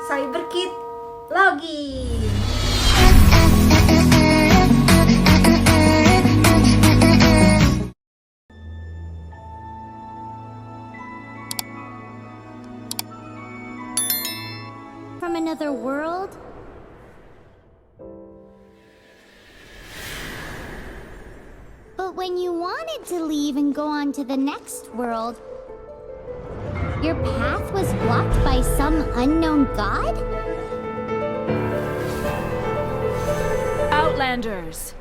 Cyberkid login. From another world? But when you wanted to leave and go on to the next world, your path was blocked by some unknown god? Outlanders,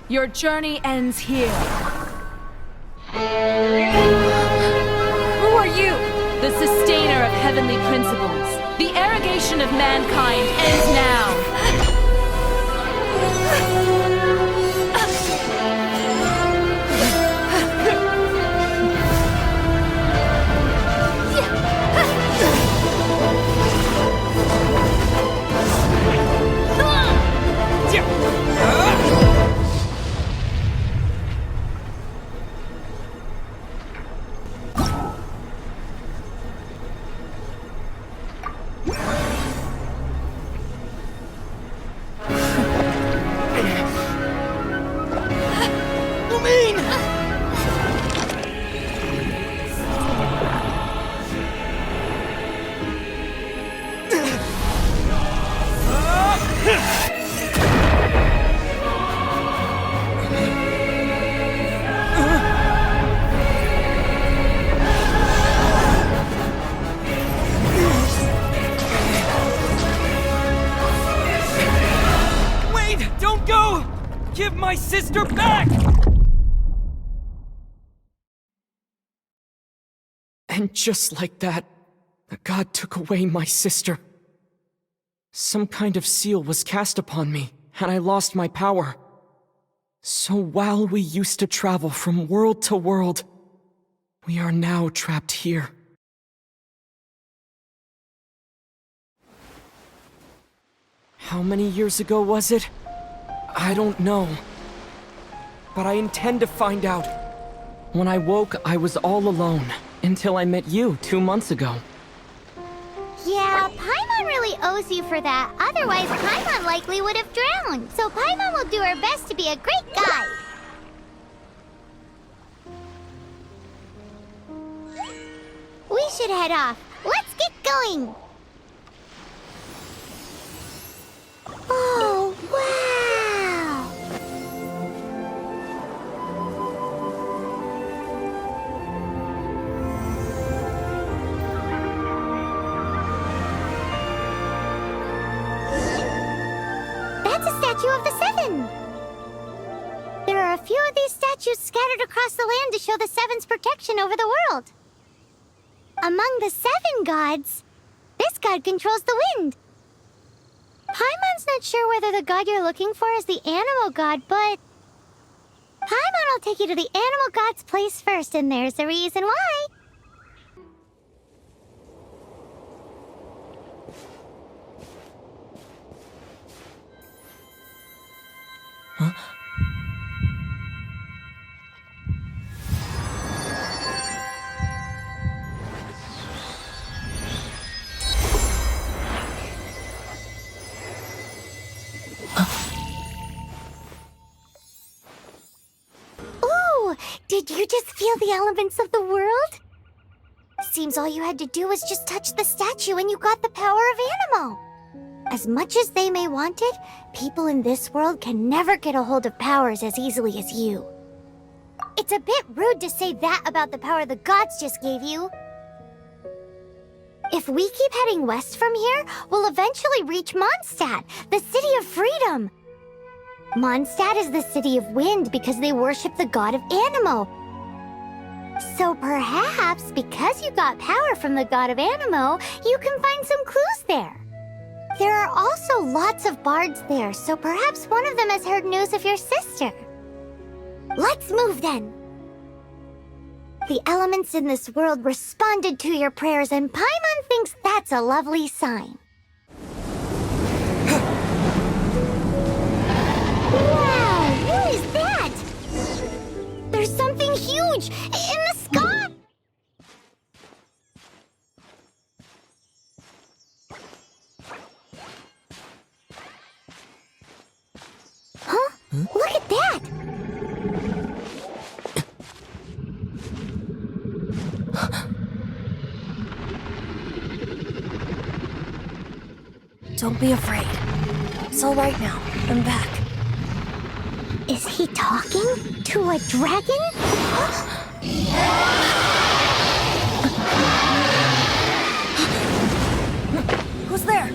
your journey ends here. Who are you? The sustainer of heavenly principles. The arrogation of mankind ends now. Give my sister back! And just like that, the god took away my sister. Some kind of seal was cast upon me, and I lost my power. So while we used to travel from world to world, we are now trapped here. How many years ago was it? I don't know. But I intend to find out. When I woke, I was all alone, until I met you 2 months ago. Yeah, Paimon really owes you for that. Otherwise, Paimon likely would have drowned. So Paimon will do her best to be a great guide. We should head off. Let's get going. Oh, wow! That's a statue of the Seven! There are a few of these statues scattered across the land to show the Seven's protection over the world. Among the 7 gods, this god controls the wind. Paimon's not sure whether the god you're looking for is the animal god, but Paimon will take you to the animal god's place first, and there's the reason why. Huh? Did you just feel the elements of the world? Seems all you had to do was just touch the statue and you got the power of Animo. As much as they may want it, people in this world can never get a hold of powers as easily as you. It's a bit rude to say that about the power the gods just gave you. If we keep heading west from here, we'll eventually reach MONDSTADT, the city of freedom. MONDSTADT is the city of wind because they worship the god of Animo. So perhaps, because you got power from the god of Animo, you can find some clues there. There are also lots of bards there, so perhaps one of them has heard news of your sister. Let's move then. The elements in this world responded to your prayers, and Paimon thinks that's a lovely sign. Wow, what is that? There's something huge in the sky! Look at that! Don't be afraid. It's all right now. I'm back. Is he talking to a dragon? Who's there?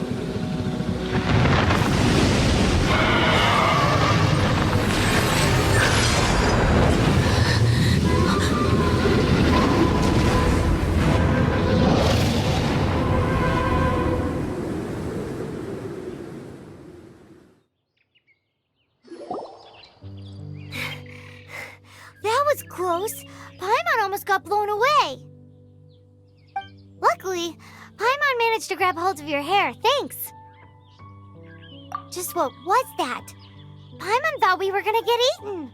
That was close. Paimon almost got blown away. Luckily, Paimon managed to grab hold of your hair. Thanks. Just what was that? Paimon thought we were gonna get eaten.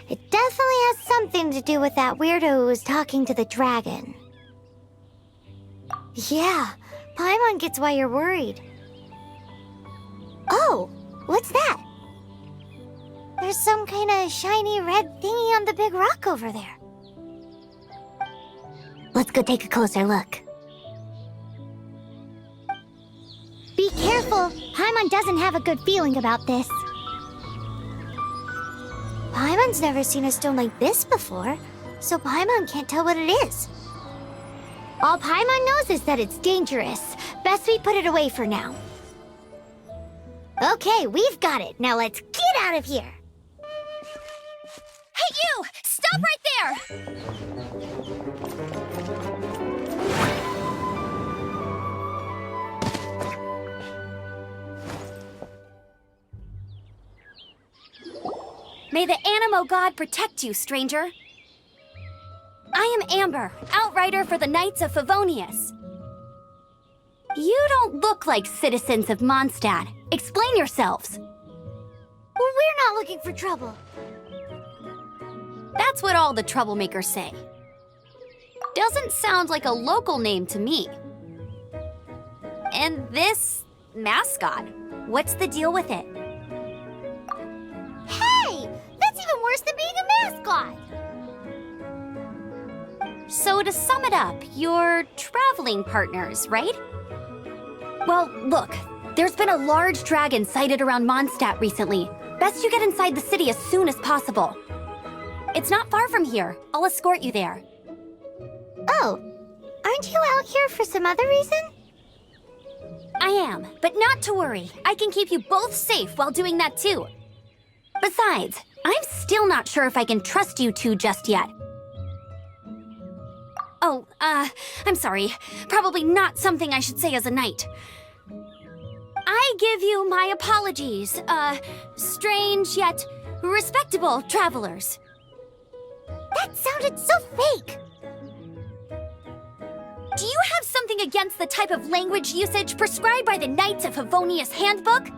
It definitely has something to do with that weirdo who was talking to the dragon. Yeah, Paimon gets why you're worried. Oh, what's that? There's some kind of shiny red thingy on the big rock over there. Let's go take a closer look. Be careful! Paimon doesn't have a good feeling about this. Paimon's never seen a stone like this before, so Paimon can't tell what it is. All Paimon knows is that it's dangerous. Best we put it away for now. Okay, we've got it. Now let's get out of here. Hey, you! Stop right there! May the Animo God protect you, stranger. I am Amber, outrider for the Knights of Favonius. You don't look like citizens of MONDSTADT. Explain yourselves. Well, we're not looking for trouble. That's what all the troublemakers say. Doesn't sound like a local name to me. And this mascot, what's the deal with it? Hey! That's even worse than being a mascot! So to sum it up, you're traveling partners, right? Well, look, there's been a large dragon sighted around MONDSTADT recently. Best you get inside the city as soon as possible. It's not far from here. I'll escort you there. Oh, aren't you out here for some other reason? I am, but not to worry. I can keep you both safe while doing that too. Besides, I'm still not sure if I can trust you two just yet. Oh, I'm sorry. Probably not something I should say as a knight. I give you my apologies, strange yet respectable travelers. That sounded so fake! Do you have something against the type of language usage prescribed by the Knights of Favonius Handbook?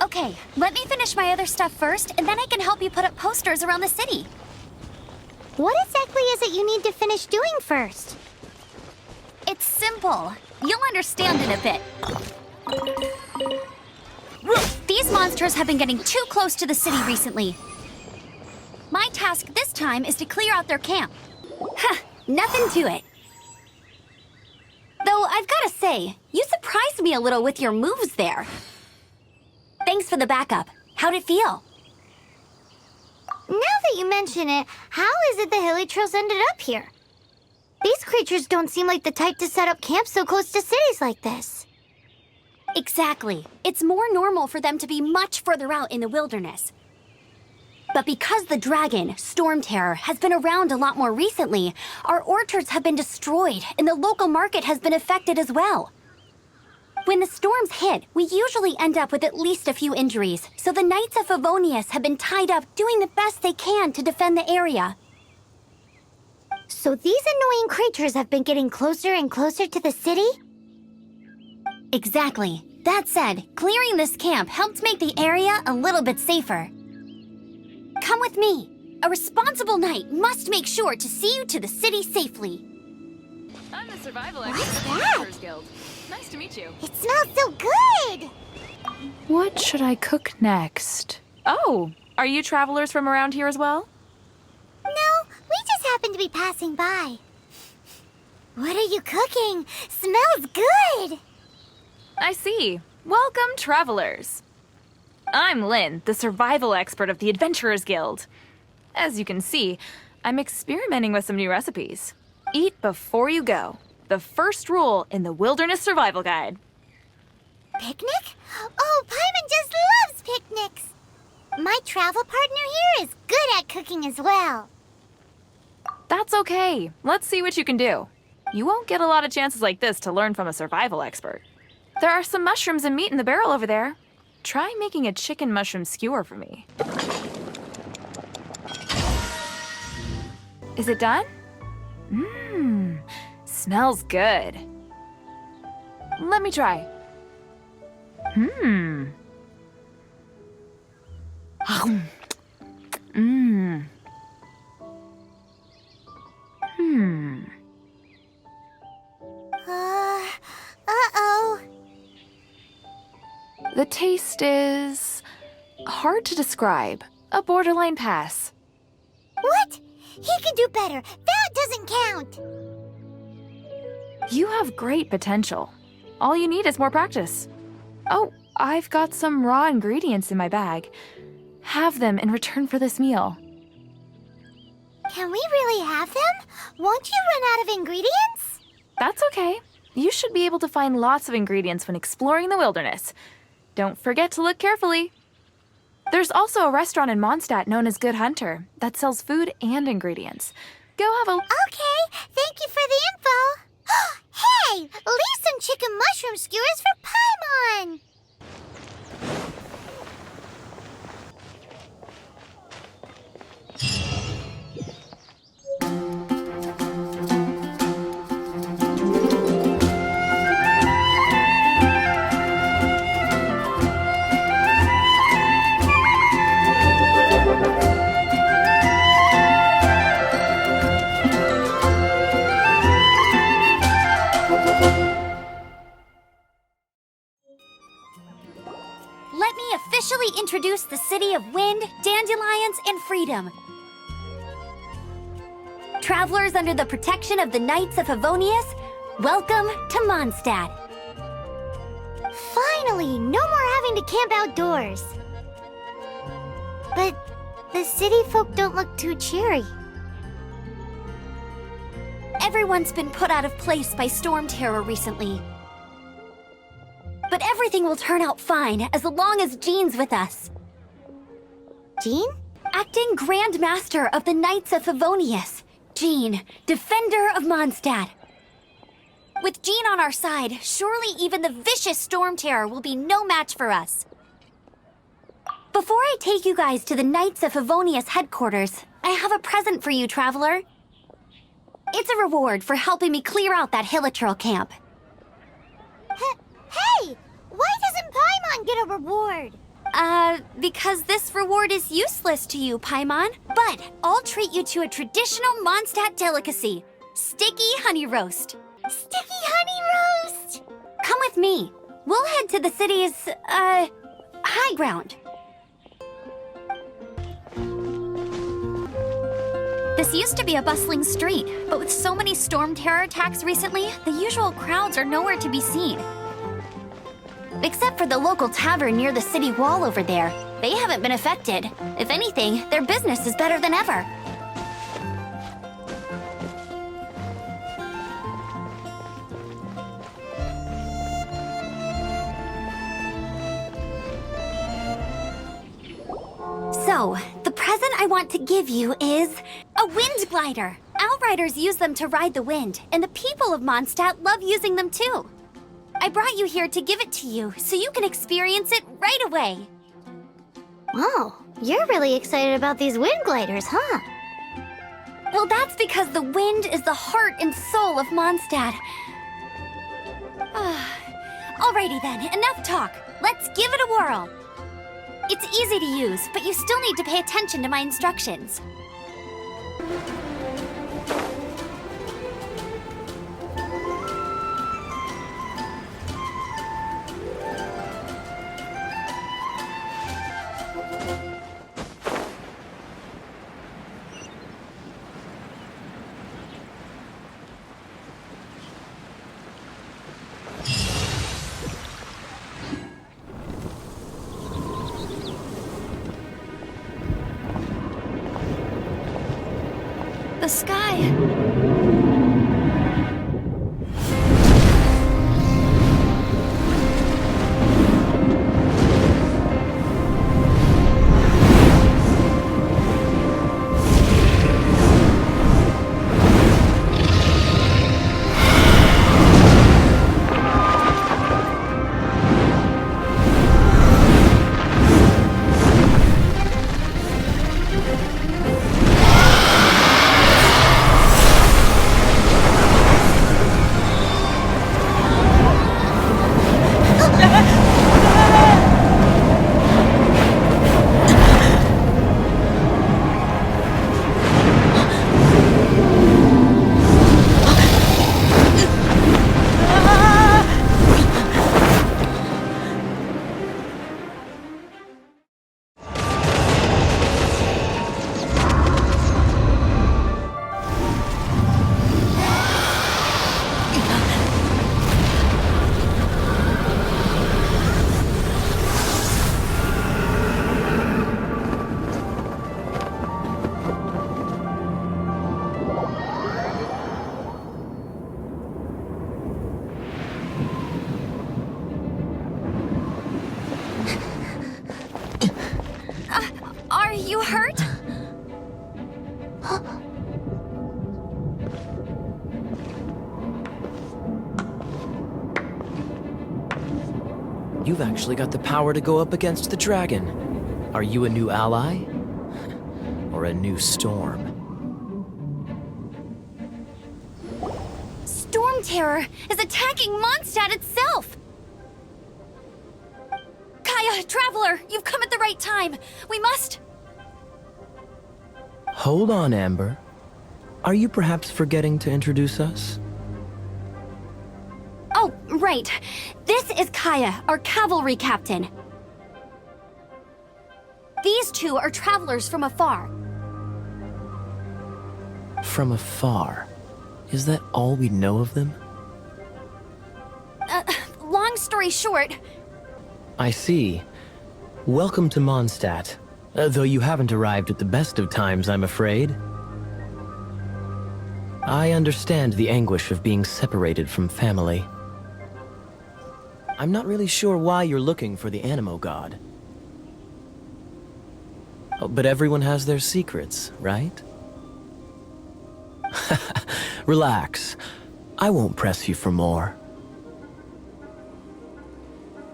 Okay, let me finish my other stuff first, and then I can help you put up posters around the city. What exactly is it you need to finish doing first? It's simple. You'll understand in a bit. These monsters have been getting too close to the city recently. My task this time is to clear out their camp. Huh, nothing to it. Though I've gotta say, you surprised me a little with your moves there. Thanks for the backup. How'd it feel? Now that you mention it, how is it the Hilichurls ended up here? These creatures don't seem like the type to set up camp so close to cities like this. Exactly. It's more normal for them to be much further out in the wilderness. But because the dragon, Storm Terror, has been around a lot more recently, our orchards have been destroyed and the local market has been affected as well. When the storms hit, we usually end up with at least a few injuries, so the Knights of Favonius have been tied up doing the best they can to defend the area. So these annoying creatures have been getting closer and closer to the city? Exactly. That said, clearing this camp helped make the area a little bit safer. Come with me. A responsible knight must make sure to see you to the city safely. I'm the survival What's expert that? of the Guild. Nice to meet you. It smells so good! What should I cook next? Oh, are you travelers from around here as well? No, we just happen to be passing by. What are you cooking? Smells good! I see. Welcome, travelers. I'm Lynn, the survival expert of the Adventurers Guild. As you can see, I'm experimenting with some new recipes. Eat before you go. The first rule in the Wilderness Survival Guide. Picnic? Oh, Paimon just loves picnics! My travel partner here is good at cooking as well. That's okay. Let's see what you can do. You won't get a lot of chances like this to learn from a survival expert. There are some mushrooms and meat in the barrel over there. Try making a chicken mushroom skewer for me. Is it done? Mmm, smells good. Let me try. Mmm. Mmm. Hmm. Uh-oh. The taste is hard to describe. A borderline pass. What? He can do better. That doesn't count. You have great potential. All you need is more practice. Oh, I've got some raw ingredients in my bag. Have them in return for this meal. Can we really have them? Won't you run out of ingredients? That's okay. You should be able to find lots of ingredients when exploring the wilderness. Don't forget to look carefully. There's also a restaurant in MONDSTADT known as Good Hunter that sells food and ingredients. Go have a... Okay, thank you for the info. Hey, leave some chicken mushroom skewers for Paimon. Let me officially introduce the City of Wind, Dandelions, and Freedom. Travelers under the protection of the Knights of Favonius, welcome to MONDSTADT. Finally, no more having to camp outdoors. But the city folk don't look too cheery. Everyone's been put out of place by storm terror recently. But everything will turn out fine as long as Jean's with us. Jean? Acting Grand Master of the Knights of Favonius, Jean, Defender of MONDSTADT. With Jean on our side, surely even the vicious storm terror will be no match for us. Before I take you guys to the Knights of Favonius headquarters, I have a present for you, traveler. It's a reward for helping me clear out that Hilichurl camp. Hey! Why doesn't Paimon get a reward? Because this reward is useless to you, Paimon. But I'll treat you to a traditional MONDSTADT delicacy, sticky honey roast. Sticky honey roast! Come with me. We'll head to the city's, high ground. This used to be a bustling street, but with so many storm terror attacks recently, the usual crowds are nowhere to be seen. Except for the local tavern near the city wall over there. They haven't been affected. If anything, their business is better than ever. So, the present I want to give you is a wind glider. Outriders use them to ride the wind, and the people of MONDSTADT love using them too. I brought you here to give it to you, so you can experience it right away. Wow, you're really excited about these wind gliders, huh? Well, that's because the wind is the heart and soul of MONDSTADT. Alrighty then, enough talk. Let's give it a whirl. It's easy to use, but you still need to pay attention to my instructions. The sky. Are you hurt? You've actually got the power to go up against the dragon. Are you a new ally? Or a new storm? Storm Terror is attacking Mondstadt itself! Kaya, Traveler, you've come at the right time. We must... Hold on, Amber. Are you perhaps forgetting to introduce us? Oh, right. This is Kaya, our cavalry captain. These two are travelers from afar. From afar? Is that all we know of them? Long story short... I see. Welcome to MONDSTADT. Though you haven't arrived at the best of times, I'm afraid. I understand the anguish of being separated from family. I'm not really sure why you're looking for the Animo God. Oh, but everyone has their secrets, right? Relax. I won't press you for more.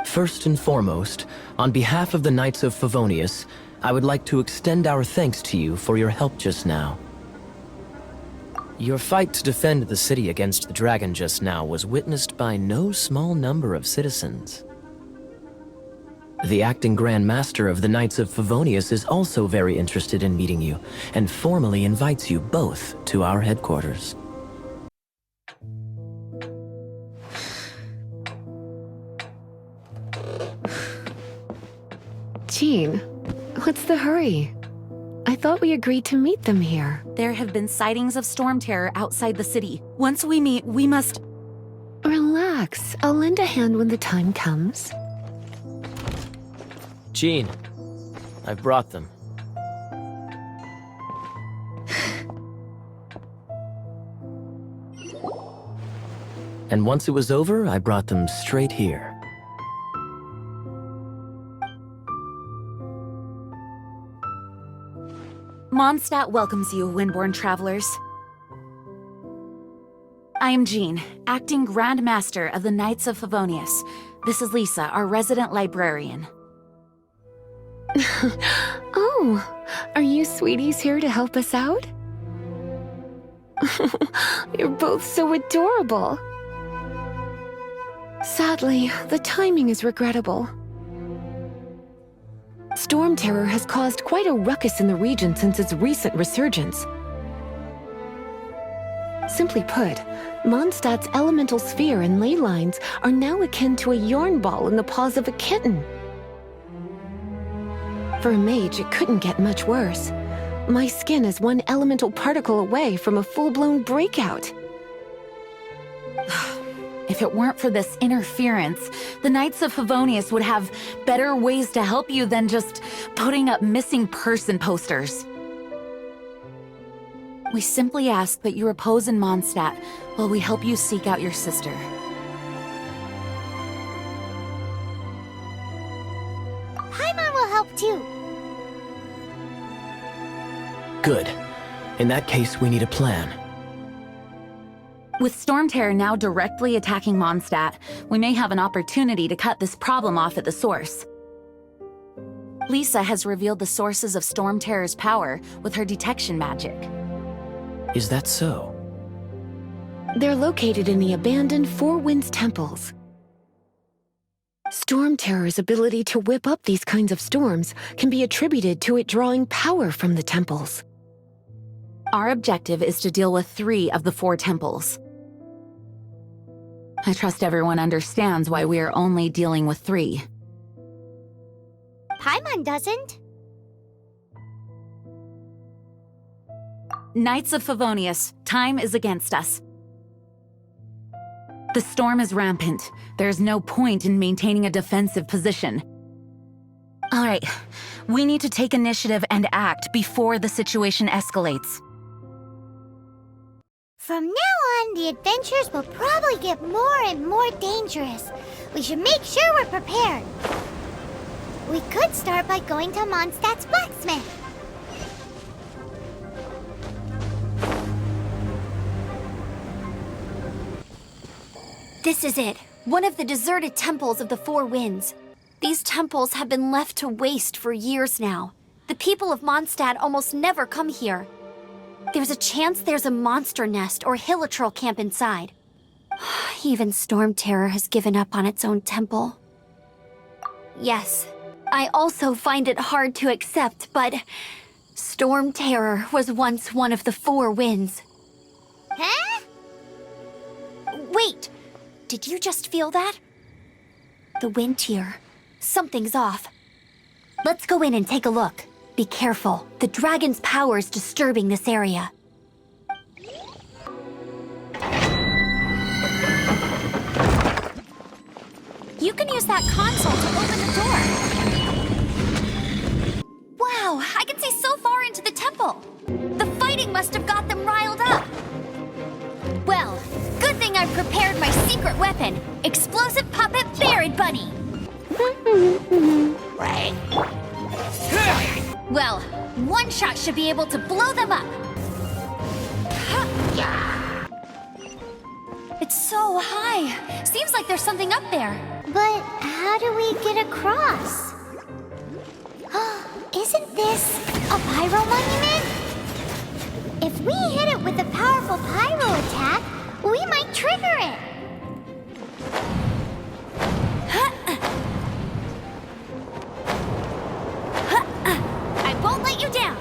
First and foremost, on behalf of the Knights of Favonius, I would like to extend our thanks to you for your help just now. Your fight to defend the city against the dragon just now was witnessed by no small number of citizens. The acting Grand Master of the Knights of Favonius is also very interested in meeting you, and formally invites you both to our headquarters. Jean, what's the hurry? I thought we agreed to meet them here. There have been sightings of storm terror outside the city. Once we meet, we must... Relax. I'll lend a hand when the time comes. Jean, I've brought them. And once it was over, I brought them straight here. Mondstadt welcomes you, Windborn travelers. I am Jean, acting Grand Master of the Knights of Favonius. This is Lisa, our resident librarian. Oh, are you sweeties here to help us out? You're both so adorable. Sadly, the timing is regrettable. Storm terror has caused quite a ruckus in the region since its recent resurgence. Simply put, Mondstadt's elemental sphere and ley lines are now akin to a yarn ball in the paws of a kitten. For a mage, it couldn't get much worse. My skin is one elemental particle away from a full-blown breakout. If it weren't for this interference, the Knights of Favonius would have better ways to help you than just putting up missing person posters. We simply ask that you repose in Mondstadt while we help you seek out your sister. Paimon will help too. Good. In that case, we need a plan. With Storm Terror now directly attacking Mondstadt, we may have an opportunity to cut this problem off at the source. Lisa has revealed the sources of Storm Terror's power with her detection magic. Is that so? They're located in the abandoned Four Winds temples. Storm Terror's ability to whip up these kinds of storms can be attributed to it drawing power from the temples. Our objective is to deal with 3 of the 4 temples. I trust everyone understands why we are only dealing with 3. Paimon doesn't. Knights of Favonius, time is against us. The storm is rampant. There's no point in maintaining a defensive position. All right, we need to take initiative and act before the situation escalates. From now on, the adventures will probably get more and more dangerous. We should make sure we're prepared. We could start by going to Mondstadt's blacksmith. This is it. One of the deserted temples of the Four Winds. These temples have been left to waste for years now. The people of Mondstadt almost never come here. There's a chance there's a monster nest or hilichurl camp inside. Even Storm Terror has given up on its own temple. Yes, I also find it hard to accept, but Storm Terror was once one of the Four Winds. Huh? Wait, did you just feel that? The wind here. Something's off. Let's go in and take a look. Be careful. The dragon's power is disturbing this area. You can use that console to open the door. Wow, I can see so far into the temple. The fighting must have got them riled up. Well, good thing I prepared my secret weapon, explosive puppet Buried Bunny. Well, one shot should be able to blow them up. It's so high. Seems like there's something up there. But how do we get across? Isn't this a pyro monument? If we hit it with a powerful pyro attack, we might trigger it. I won't let you down.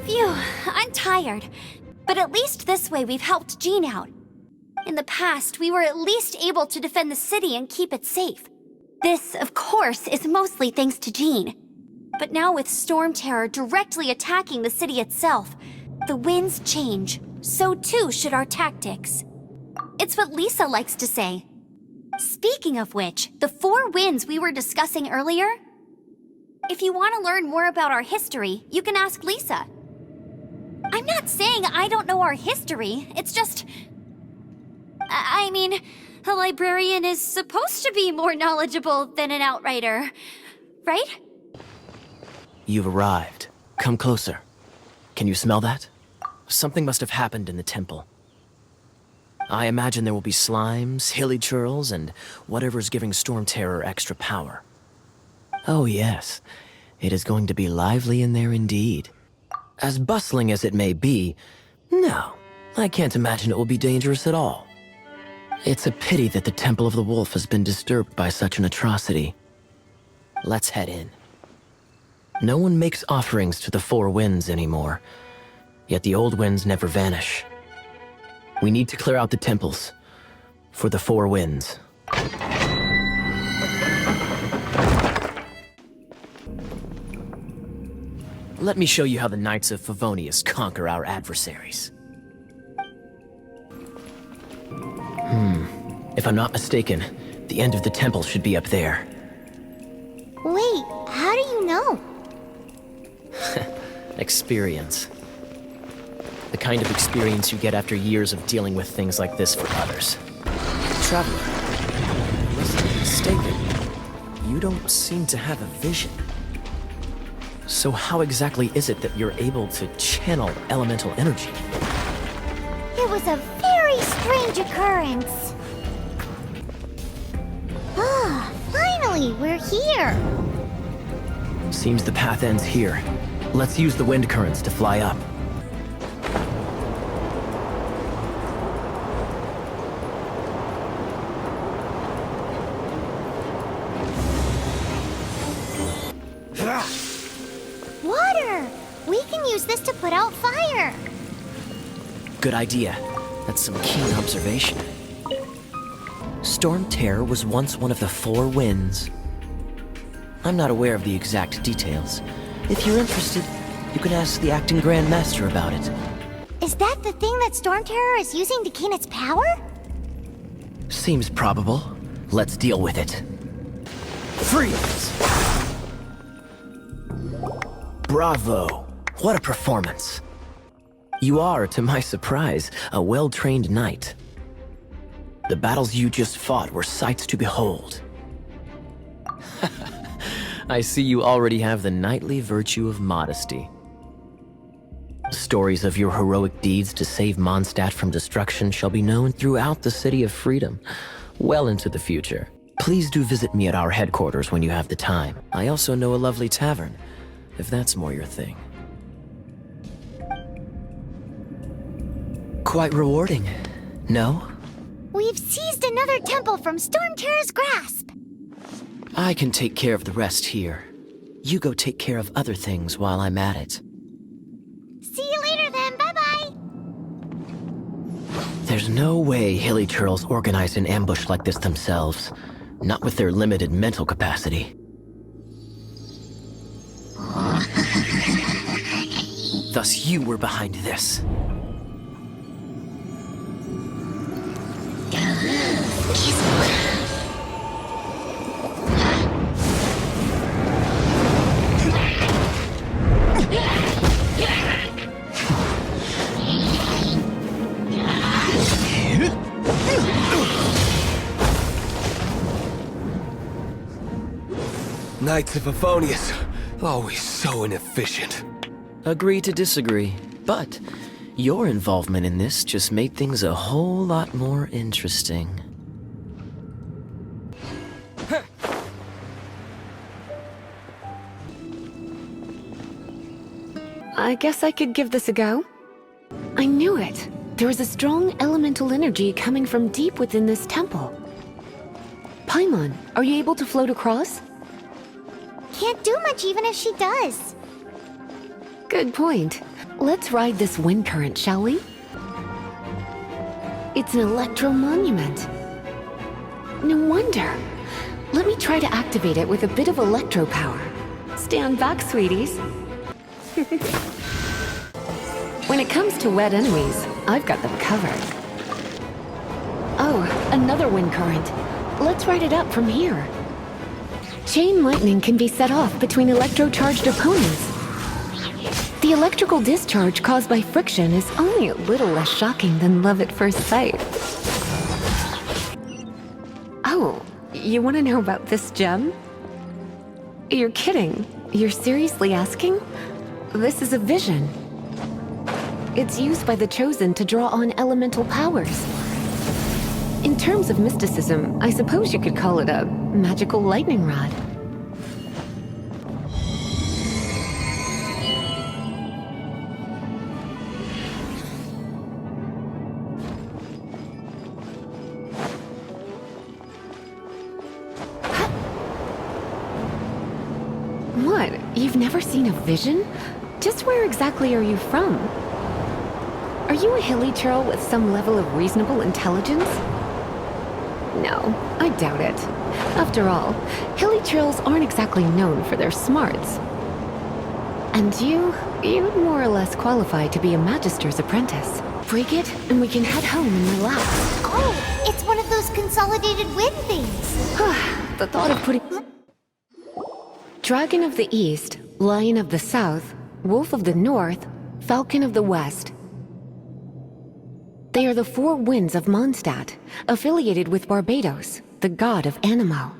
Phew, I'm tired. But at least this way we've helped Jean out. In the past, we were at least able to defend the city and keep it safe. This, of course, is mostly thanks to Jean. But now with Storm Terror directly attacking the city itself, the winds change. So too should our tactics. It's what Lisa likes to say. Speaking of which, the Four Winds we were discussing earlier? If you want to learn more about our history, you can ask Lisa. I'm not saying I don't know our history, it's just... I mean, a librarian is supposed to be more knowledgeable than an outrider, right? You've arrived. Come closer. Can you smell that? Something must have happened in the temple. I imagine there will be slimes, hilichurls, and whatever's giving Storm Terror extra power. Oh yes, it is going to be lively in there indeed. As bustling as it may be, no, I can't imagine it will be dangerous at all. It's a pity that the Temple of the Wolf has been disturbed by such an atrocity. Let's head in. No one makes offerings to the Four Winds anymore, yet the old winds never vanish. We need to clear out the temples for the Four Winds. Let me show you how the Knights of Favonius conquer our adversaries. If I'm not mistaken, the end of the temple should be up there. Wait, how do you know? Experience. The kind of experience you get after years of dealing with things like this for others. Traveler, unless I'm mistaken, you don't seem to have a vision. So how exactly is it that you're able to channel elemental energy? It was a very strange occurrence. Ah, finally, we're here. Seems the path ends here. Let's use the wind currents to fly up. Water! We can use this to put out fire. Good idea. That's some keen observation. Storm Terror was once one of the 4 winds. I'm not aware of the exact details. If you're interested, you can ask the acting Grand Master about it. Is that the thing that Storm Terror is using to gain its power? Seems probable. Let's deal with it. Freeze! Bravo! What a performance. You are, to my surprise, a well-trained knight. The battles you just fought were sights to behold. I see you already have the knightly virtue of modesty. Stories of your heroic deeds to save Mondstadt from destruction shall be known throughout the City of Freedom, well into the future. Please do visit me at our headquarters when you have the time. I also know a lovely tavern, if that's more your thing. Quite rewarding, no? We've seized another temple from Storm Terror's grasp. I can take care of the rest here. You go take care of other things while I'm at it. See you later then, bye-bye. There's no way Hilly Turtles organized an ambush like this themselves. Not with their limited mental capacity. Thus you were behind this. Knights of Favonius, always so inefficient. Agree to disagree, but your involvement in this just made things a whole lot more interesting. I guess I could give this a go. I knew it. There is a strong elemental energy coming from deep within this temple. Paimon, are you able to float across? Can't do much even if she does. Good point. Let's ride this wind current, shall we? It's an electro monument. No wonder. Let me try to activate it with a bit of electro power. Stand back, sweeties. When it comes to wet enemies, I've got them covered. Oh, another wind current. Let's ride it up from here. Chain lightning can be set off between electro-charged opponents. The electrical discharge caused by friction is only a little less shocking than love at first sight. Oh, you want to know about this gem? You're kidding. You're seriously asking? This is a vision. It's used by the Chosen to draw on elemental powers. In terms of mysticism, I suppose you could call it a magical lightning rod. What? You've never seen a vision? Just where exactly are you from? Are you a hilly churl with some level of reasonable intelligence? No, I doubt it. After all, hilly churls aren't exactly known for their smarts. And you'd more or less qualify to be a magister's apprentice. Break it, and we can head home and relax. Oh, it's one of those consolidated wind things. The thought of putting... Dragon of the East, Lion of the South, Wolf of the North, Falcon of the West. They are the four winds of MONDSTADT, affiliated with Barbados, the god of Anemo.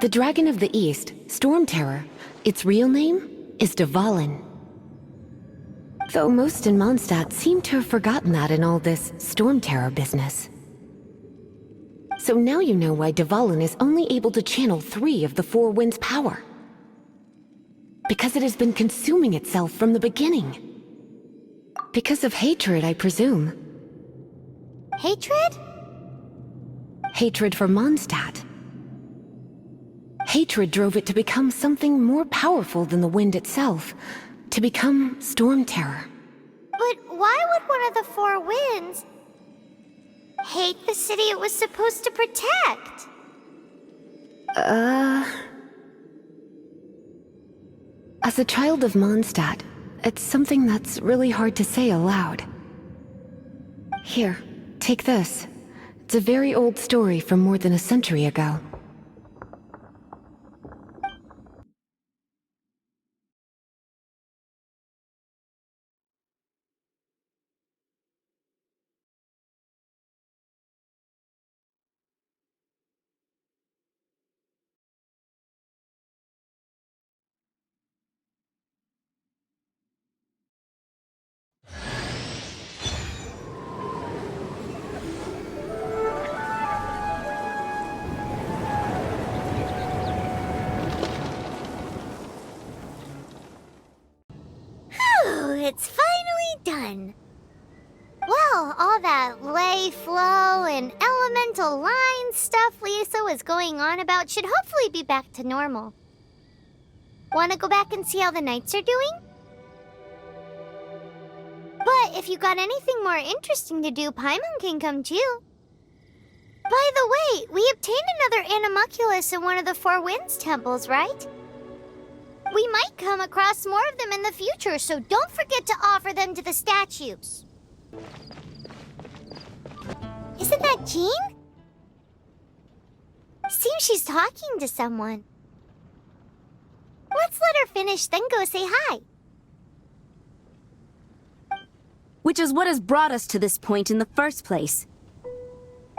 The Dragon of the East, Storm Terror, its real name is Dvalin. Though most in MONDSTADT seem to have forgotten that in all this Storm Terror business. So now you know why Dvalin is only able to channel 3 of the four winds' power. Because it has been consuming itself from the beginning. Because of hatred, I presume. Hatred? Hatred for MONDSTADT. Hatred drove it to become something more powerful than the wind itself. To become Storm Terror. But why would one of the four winds hate the city it was supposed to protect? As a child of MONDSTADT, it's something that's really hard to say aloud. Here, take this. It's a very old story from more than a century ago. It's finally done. Well, all that lay flow and elemental line stuff Lisa was going on about should hopefully be back to normal. Want to go back and see how the knights are doing? But if you got anything more interesting to do, Paimon can come too. By the way, we obtained another Animalculus in one of the Four Winds temples, right? We might come across more of them in the future, so don't forget to offer them to the statues. Isn't that Jean? Seems she's talking to someone. Let's let her finish, then go say hi. Which is what has brought us to this point in the first place.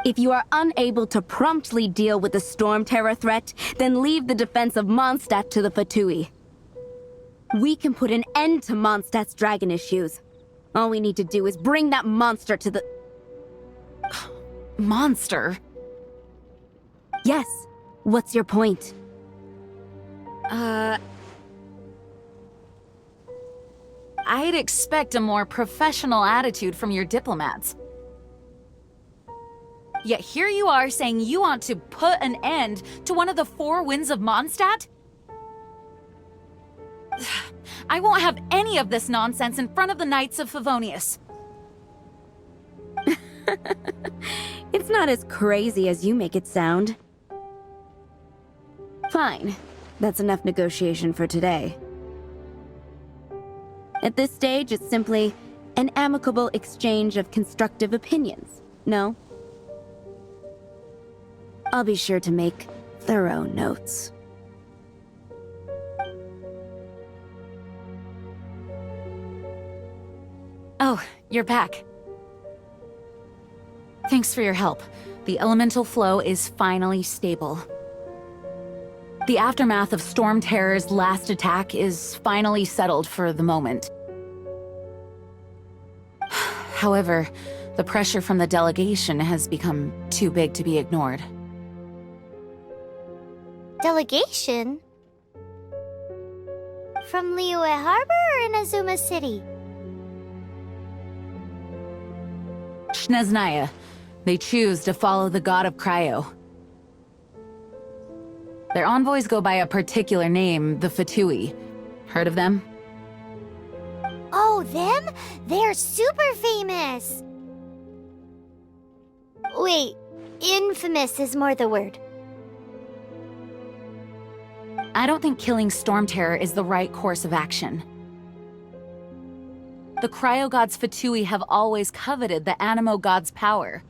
If you are unable to promptly deal with the Storm Terror threat, then leave the defense of MONDSTADT to the Fatui. We can put an end to MONDSTADT's dragon issues. All we need to do is bring that monster to the... Monster? Yes. What's your point? I'd expect a more professional attitude from your diplomats. Yet here you are saying you want to put an end to one of the four winds of MONDSTADT? I won't have any of this nonsense in front of the Knights of Favonius. It's not as crazy as you make it sound. Fine. That's enough negotiation for today. At this stage, it's simply an amicable exchange of constructive opinions, no? I'll be sure to make thorough notes. Oh, you're back. Thanks for your help. The elemental flow is finally stable. The aftermath of Storm Terror's last attack is finally settled for the moment. However, the pressure from the delegation has become too big to be ignored. Delegation? From Liyue Harbor or in Azuma City? Shneznaya. They choose to follow the god of Cryo. Their envoys go by a particular name, the Fatui. Heard of them? Oh, them? They're super famous! Wait, infamous is more the word. I don't think killing Storm Terror is the right course of action. The Cryo God's Fatui have always coveted the Anemo God's power.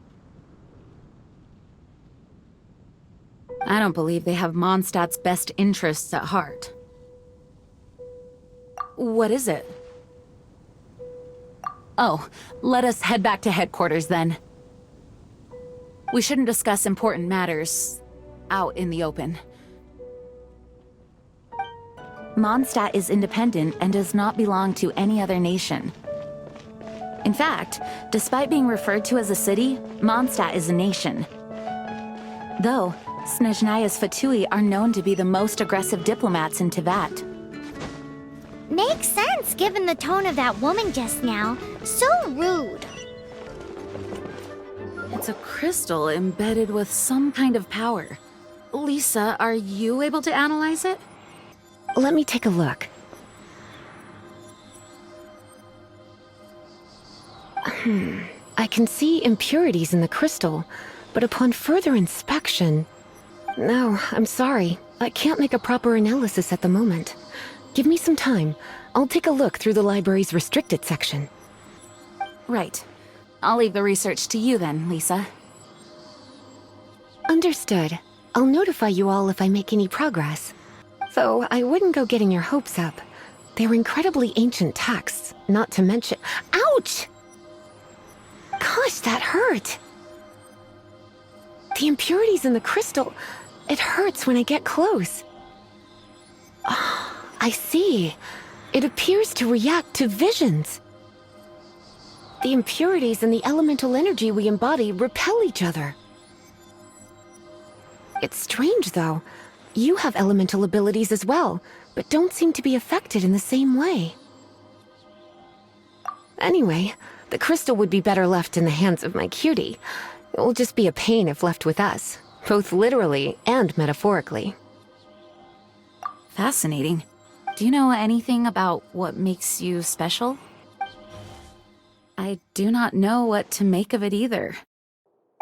I don't believe they have MONDSTATT's best interests at heart. What is it? Oh, let us head back to headquarters then. We shouldn't discuss important matters out in the open. MONDSTATT is independent and does not belong to any other nation. In fact, despite being referred to as a city, MONDSTATT is a nation. Though, Snezhnaya's Fatui are known to be the most aggressive diplomats in Teyvat. Makes sense given the tone of that woman just now. So rude. It's a crystal embedded with some kind of power. Lisa, are you able to analyze it? Let me take a look. I can see impurities in the crystal, but upon further inspection... No, I'm sorry. I can't make a proper analysis at the moment. Give me some time. I'll take a look through the library's restricted section. Right. I'll leave the research to you then, Lisa. Understood. I'll notify you all if I make any progress. Though I wouldn't go getting your hopes up. They're incredibly ancient texts, not to mention... Ouch! Gosh, that hurt! The impurities in the crystal... It hurts when I get close. Oh, I see. It appears to react to visions. The impurities and the elemental energy we embody repel each other. It's strange, though. You have elemental abilities as well, but don't seem to be affected in the same way. Anyway, the crystal would be better left in the hands of my cutie. It will just be a pain if left with us, both literally and metaphorically. Fascinating. Do you know anything about what makes you special? I do not know what to make of it either.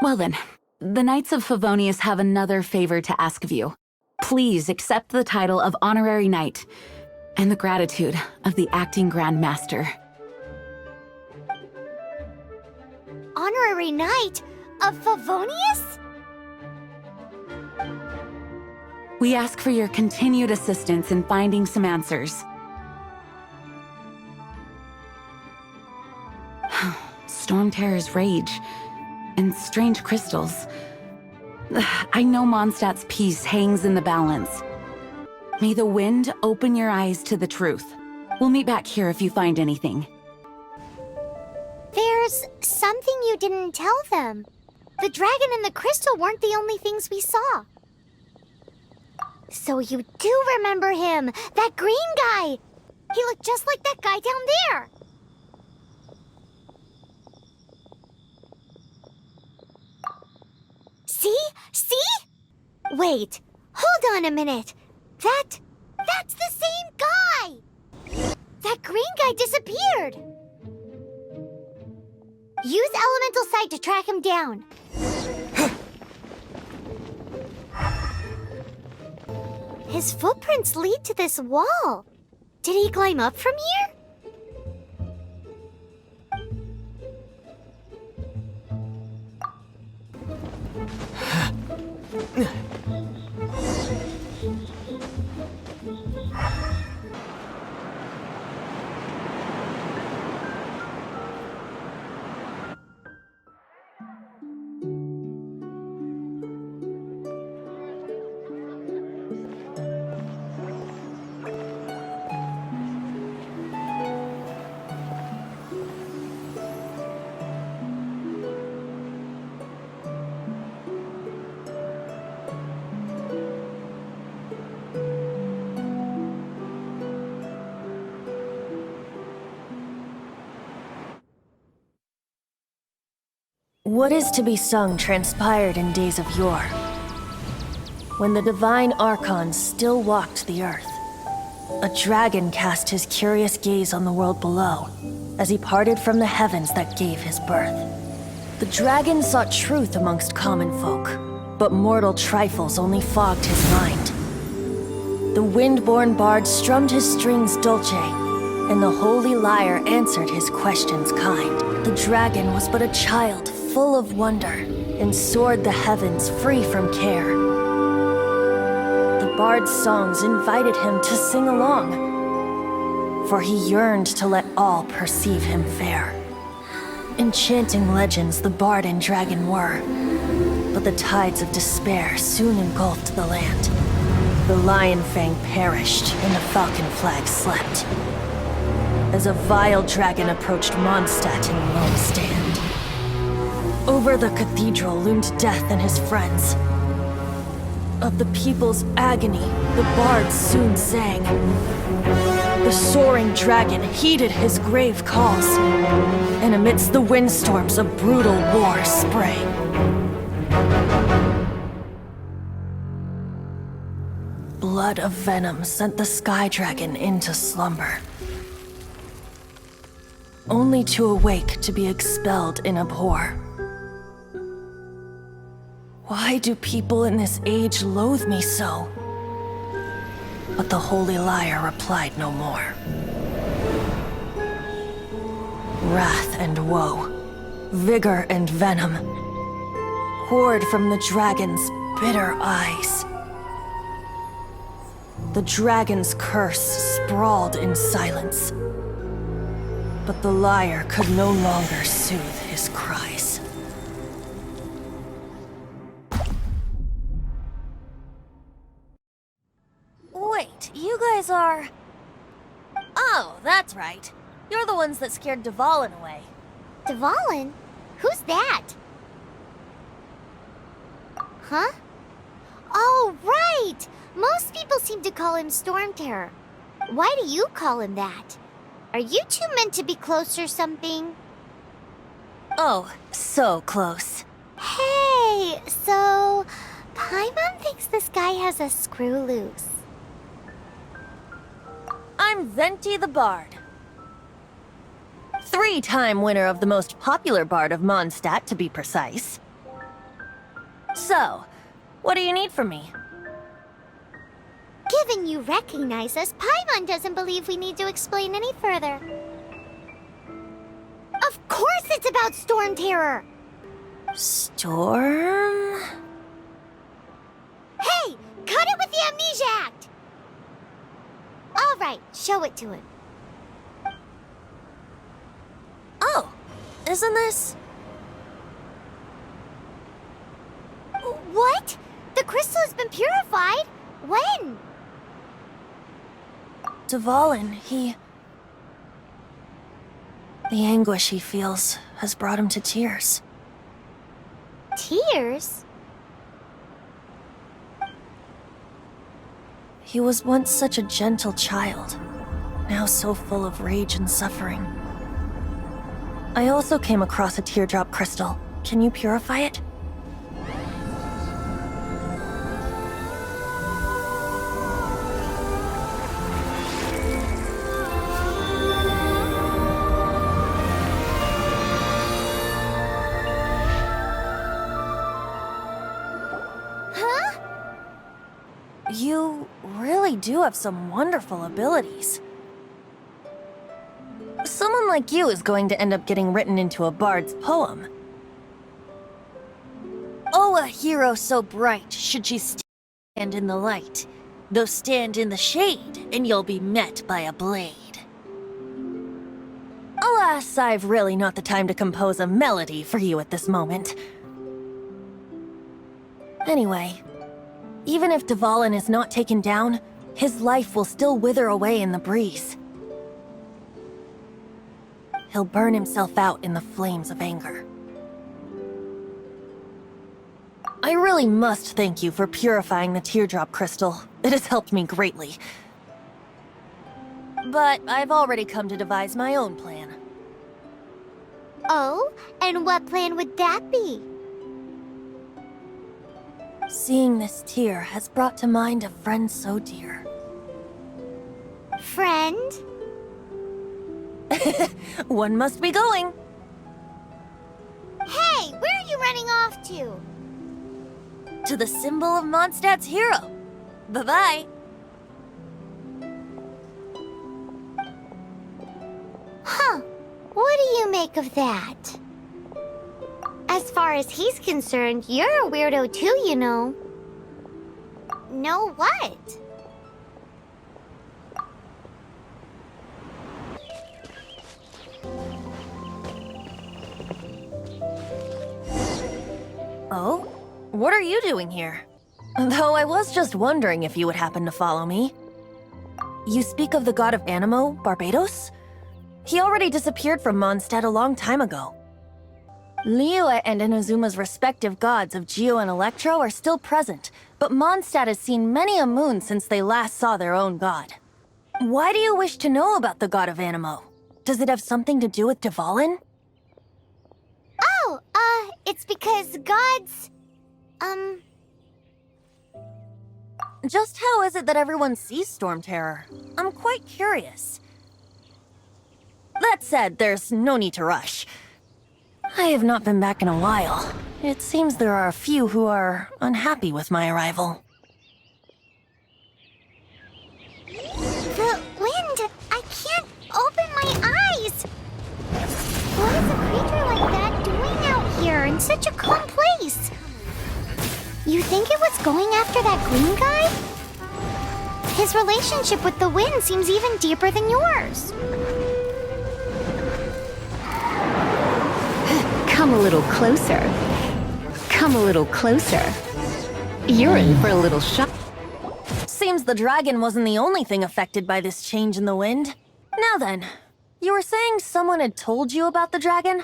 Well then, the Knights of Favonius have another favor to ask of you. Please accept the title of Honorary Knight, and the gratitude of the Acting Grand Master. Honorary Knight of Favonius? We ask for your continued assistance in finding some answers. Storm Terror's rage, and strange crystals. I know MONDSTATT's peace hangs in the balance. May the wind open your eyes to the truth. We'll meet back here if you find anything. There's something you didn't tell them. The dragon and the crystal weren't the only things we saw. So you do remember him, that green guy. He looked just like that guy down there. See? See? Wait, hold on a minute. That's the same guy! That green guy disappeared. Use Elemental Sight to track him down. His footprints lead to this wall. Did he climb up from here? What is to be sung transpired in days of yore, when the divine Archon still walked the earth. A dragon cast his curious gaze on the world below, as he parted from the heavens that gave his birth. The dragon sought truth amongst common folk, but mortal trifles only fogged his mind. The wind-born bard strummed his strings dulce, and the holy lyre answered his questions kind. The dragon was but a child full of wonder, and soared the heavens free from care. bard's songs invited him to sing along, for he yearned to let all perceive him fair. Enchanting legends the bard and dragon were, but the tides of despair soon engulfed the land. The Lion Fang perished and the Falcon Flag slept, as a vile dragon approached MONDSTADT in lone stand. Over the cathedral loomed death and his friends. Of the people's agony, the bard soon sang. The soaring dragon heeded his grave calls, and amidst the windstorms a brutal war sprang. Blood of venom sent the sky dragon into slumber, only to awake to be expelled in abhor. Why do people in this age loathe me so? But the holy liar replied no more. Wrath and woe, vigor and venom, poured from the dragon's bitter eyes. The dragon's curse sprawled in silence, but the liar could no longer soothe his cries. Wait, you guys are... Oh, that's right. You're the ones that scared Dvalin away. Dvalin? Who's that? Huh? Oh, right! Most people seem to call him Storm Terror. Why do you call him that? Are you two meant to be close or something? Oh, so close. Hey, so... Paimon thinks this guy has a screw loose. I'm Venti the Bard. 3-time winner of the most popular bard of MONDSTADT, to be precise. So, what do you need from me? Given you recognize us, Paimon doesn't believe we need to explain any further. Of course it's about Storm Terror! Storm? Hey! Cut it with the Amnesia Act! Alright, show it to him. Oh, isn't this... What? The crystal has been purified? When? Dvalin, the anguish he feels has brought him to tears. Tears? He was once such a gentle child, now so full of rage and suffering. I also came across a teardrop crystal. Can you purify it? You really do have some wonderful abilities. Someone like you is going to end up getting written into a bard's poem. Oh, a hero so bright, should she stand in the light, though stand in the shade, and you'll be met by a blade. Alas, I've really not the time to compose a melody for you at this moment. Anyway, even if Dvalin is not taken down, his life will still wither away in the breeze. He'll burn himself out in the flames of anger. I really must thank you for purifying the teardrop crystal. It has helped me greatly. But I've already come to devise my own plan. Oh, and what plan would that be? Seeing this tear has brought to mind a friend so dear. Friend? One must be going. Hey, where are you running off to? To the symbol of MONDSTADT's hero. Bye-bye. Huh. What do you make of that? As far as he's concerned, you're a weirdo too, you know. Know what? Oh? What are you doing here? Though I was just wondering if you would happen to follow me. You speak of the god of Animo, Barbados? He already disappeared from Mondstadt a long time ago. Liyue and Inazuma's respective gods of Geo and Electro are still present, but Mondstadt has seen many a moon since they last saw their own god. Why do you wish to know about the god of Animo? Does it have something to do with Dvalin? Oh, it's because gods... Just how is it that everyone sees Storm Terror? I'm quite curious. That said, there's no need to rush. I have not been back in a while. It seems there are a few who are unhappy with my arrival. The wind! I can't open my eyes! What is a creature like that doing out here in such a calm place? You think it was going after that green guy? His relationship with the wind seems even deeper than yours. Come a little closer. Come a little closer. You're in for a little shock. Seems the dragon wasn't the only thing affected by this change in the wind. Now then, you were saying someone had told you about the dragon?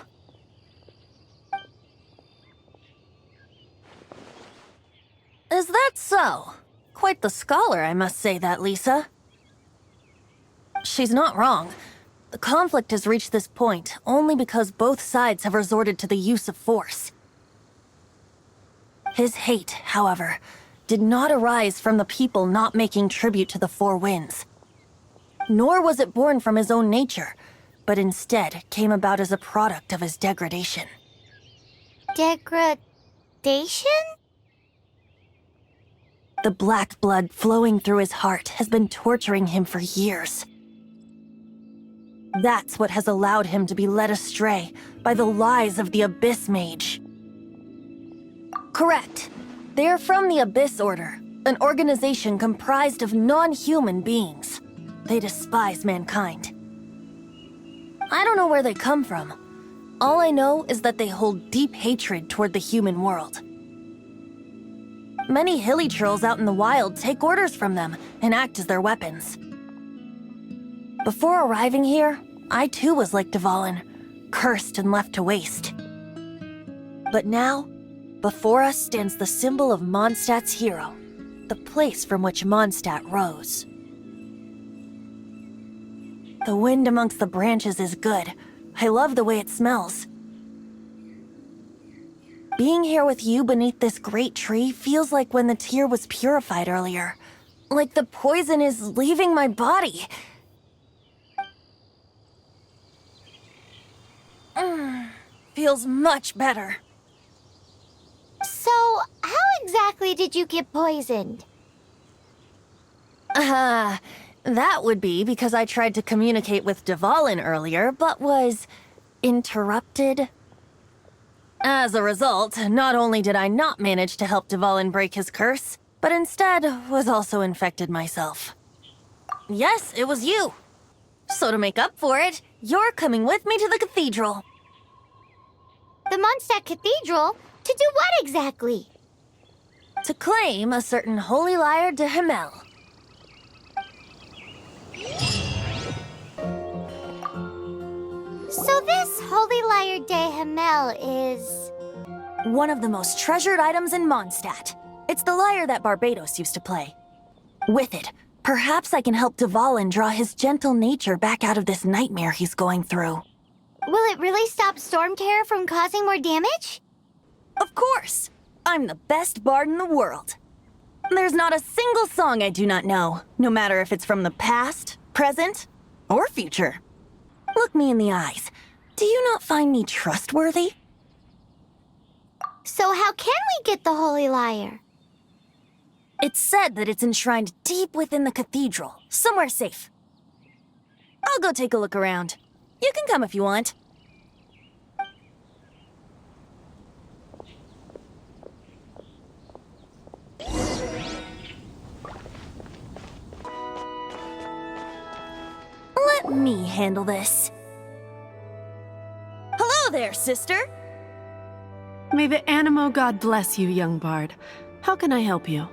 Is that so? Quite the scholar, I must say that, Lisa. She's not wrong. The conflict has reached this point only because both sides have resorted to the use of force. His hate, however, did not arise from the people not making tribute to the Four Winds. Nor was it born from his own nature, but instead came about as a product of his degradation. Degradation? The black blood flowing through his heart has been torturing him for years. That's what has allowed him to be led astray by the lies of the Abyss Mage. Correct. They are from the Abyss Order, an organization comprised of non-human beings. They despise mankind. I don't know where they come from. All I know is that they hold deep hatred toward the human world. Many hilly trolls out in the wild take orders from them and act as their weapons. Before arriving here, I too was like Dvalin, cursed and left to waste. But now, before us stands the symbol of Mondstadt's hero, the place from which Mondstadt rose. The wind amongst the branches is good. I love the way it smells. Being here with you beneath this great tree feels like when the tear was purified earlier. Like the poison is leaving my body. Feels much better. So, how exactly did you get poisoned? That would be because I tried to communicate with Dvalin earlier, but was interrupted. As a result, not only did I not manage to help Dvalin break his curse, but instead was also infected myself. Yes, it was you. So to make up for it, you're coming with me to the cathedral. The Mondstadt Cathedral? To do what exactly? To claim a certain holy lyre de Himmel. So this Holy Lyre de Himmel is... one of the most treasured items in Mondstadt. It's the lyre that Barbados used to play. With it, perhaps I can help Dvalin draw his gentle nature back out of this nightmare he's going through. Will it really stop Storm Terror from causing more damage? Of course! I'm the best bard in the world. There's not a single song I do not know, no matter if it's from the past, present, or future. Look me in the eyes. Do you not find me trustworthy? So how can we get the Holy Lyre? It's said that it's enshrined deep within the cathedral, somewhere safe. I'll go take a look around. You can come if you want. Let me handle this. Hello there, sister! May the Animo God bless you, young bard. How can I help you?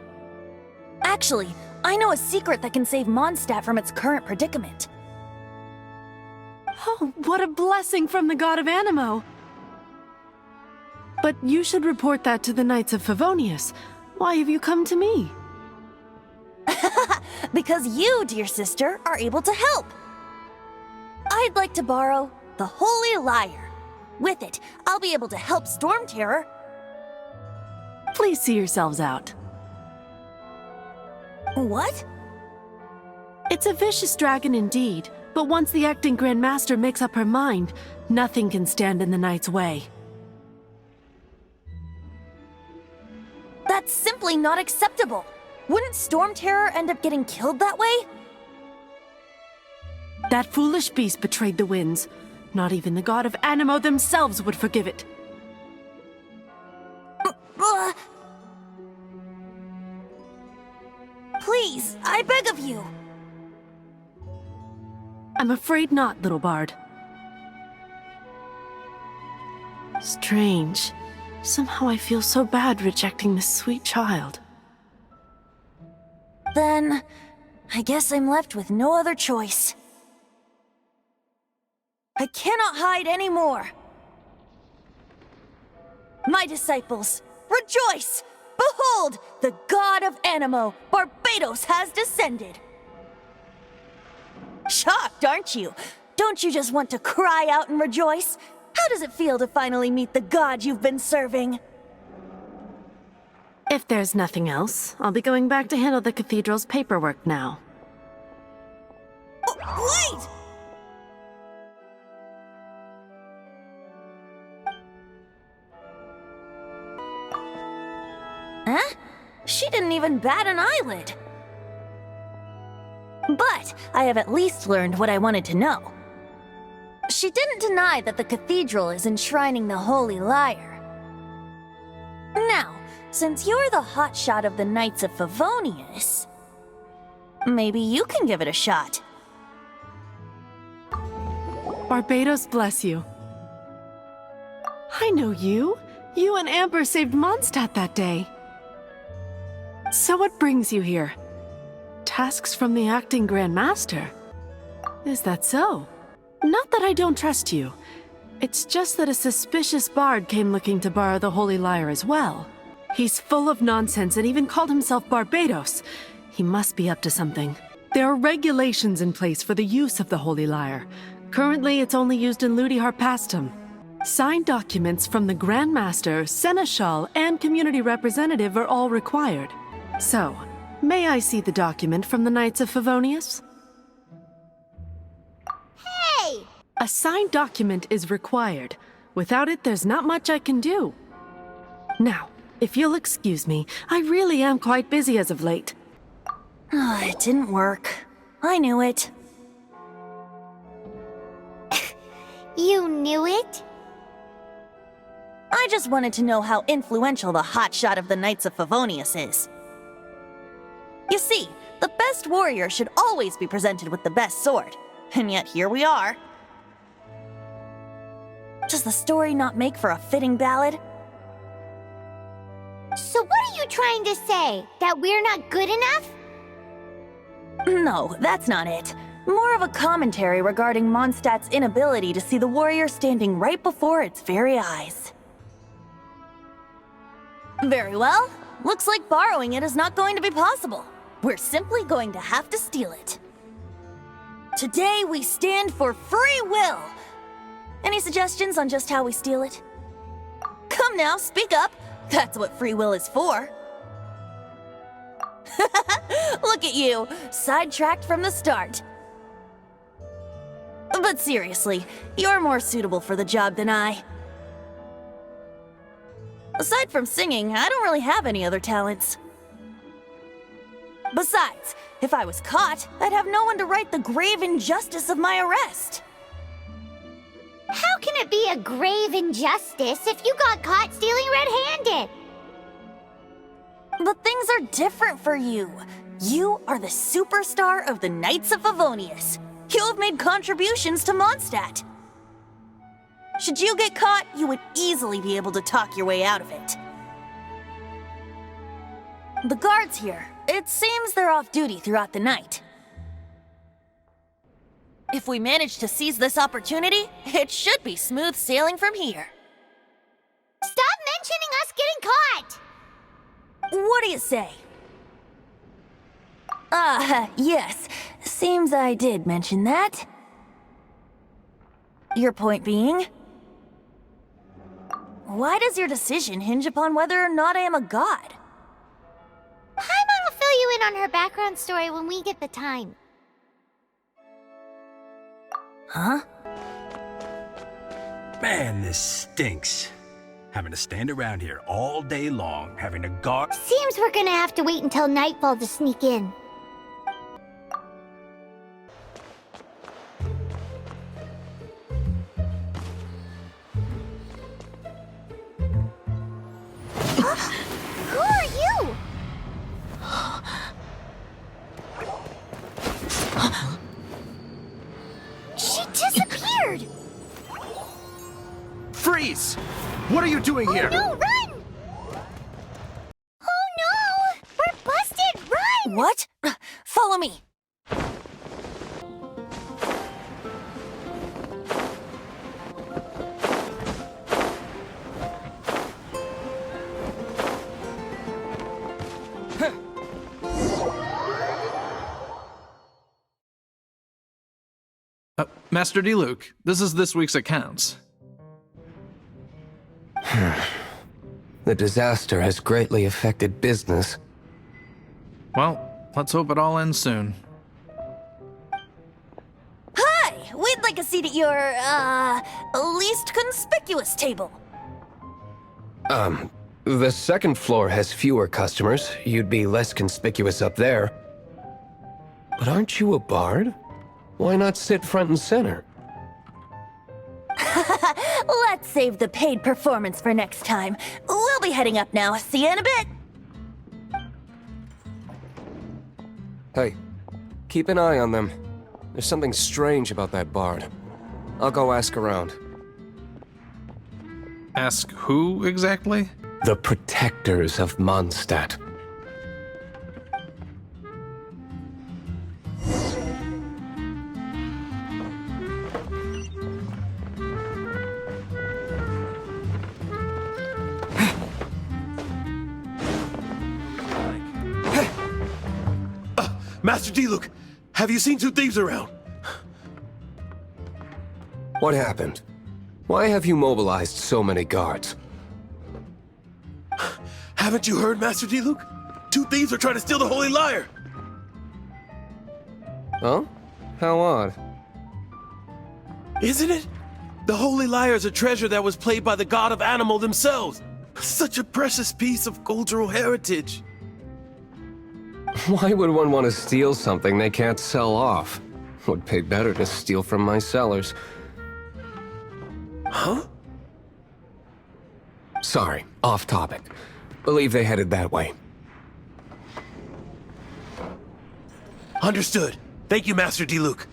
Actually, I know a secret that can save MONDSTADT from its current predicament. Oh, what a blessing from the god of Animo! But you should report that to the Knights of Favonius. Why have you come to me? Because you, dear sister, are able to help. I'd like to borrow the Holy Lyre. With it, I'll be able to help Storm Terror. Please see yourselves out. What? It's a vicious dragon indeed, but once the acting Grand Master makes up her mind, nothing can stand in the Knight's way. That's simply not acceptable. Wouldn't Storm Terror end up getting killed that way? That foolish beast betrayed the winds. Not even the god of Animo themselves would forgive it. Please, I beg of you. I'm afraid not, little bard. Strange. Somehow I feel so bad rejecting this sweet child. Then, I guess I'm left with no other choice. I cannot hide anymore. My disciples, rejoice! Behold, the god of Animo, Barbados, has descended. Shocked, aren't you? Don't you just want to cry out and rejoice? How does it feel to finally meet the god you've been serving? If there's nothing else, I'll be going back to handle the cathedral's paperwork now. Oh, wait! Huh? She didn't even bat an eyelid. But I have at least learned what I wanted to know. She didn't deny that the cathedral is enshrining the Holy Lyre. Now, since you're the hotshot of the Knights of Favonius, maybe you can give it a shot. Barbados bless you. I know you. You and Amber saved MONDSTADT that day. So what brings you here? Tasks from the acting Grand Master? Is that so? Not that I don't trust you. It's just that a suspicious bard came looking to borrow the Holy Lyre as well. He's full of nonsense and even called himself Barbados. He must be up to something. There are regulations in place for the use of the Holy Lyre. Currently, it's only used in Ludi Harpastum. Signed documents from the Grand Master, Seneschal, and community representative are all required. So, may I see the document from the Knights of Favonius? Hey! A signed document is required. Without it, there's not much I can do. Now, if you'll excuse me, I really am quite busy as of late. It didn't work. I knew it. You knew it? I just wanted to know how influential the hotshot of the Knights of Favonius is. You see, the best warrior should always be presented with the best sword. And yet here we are. Does the story not make for a fitting ballad? So what are you trying to say? That we're not good enough? No, that's not it. More of a commentary regarding MONDSTADT's inability to see the warrior standing right before its very eyes. Very well. Looks like borrowing it is not going to be possible. We're simply going to have to steal it. Today we stand for free will. Any suggestions on just how we steal it? Come now, speak up. That's what free will is for. Look at you, sidetracked from the start. But seriously, you're more suitable for the job than I. Aside from singing, I don't really have any other talents. Besides, if I was caught, I'd have no one to right the grave injustice of my arrest. How can it be a grave injustice if you got caught stealing red-handed? But things are different for you. You are the superstar of the Knights of Favonius. You have made contributions to MONDSTADT. Should you get caught, you would easily be able to talk your way out of it. The guards here, it seems they're off duty throughout the night. If we manage to seize this opportunity, it should be smooth sailing from here. Stop mentioning us getting caught! What do you say? Yes. Seems I did mention that. Your point being? Why does your decision hinge upon whether or not I am a god? Paimon will fill you in on her background story when we get the time. Huh? Man, this stinks. Having to stand around here all day long, having to guard. Seems we're gonna have to wait until nightfall to sneak in. Who are you? She disappeared! Freeze! What are you doing here? No, run! Oh no! We're busted! Run! What? Follow me. Master D-Luke, this is this week's accounts. The disaster has greatly affected business. Well, let's hope it all ends soon. Hi! We'd like a seat at your, least conspicuous table. The second floor has fewer customers. You'd be less conspicuous up there. But aren't you a bard? Why not sit front and center? Let's save the paid performance for next time. We'll be heading up now. See you in a bit. Hey, keep an eye on them. There's something strange about that bard. I'll go ask around. Ask who exactly? The protectors of MONDSTADT. Master D-Luke, have you seen two thieves around? What happened? Why have you mobilized so many guards? Haven't you heard, Master D-Luke? Two thieves are trying to steal the Holy Lyre! Huh? How odd. Isn't it? The Holy Lyre is a treasure that was played by the god of animal themselves. Such a precious piece of cultural heritage. Why would one want to steal something they can't sell off? Would pay better to steal from my sellers. Huh? Sorry, off topic. Believe they headed that way. Understood. Thank you, Master D-Luke.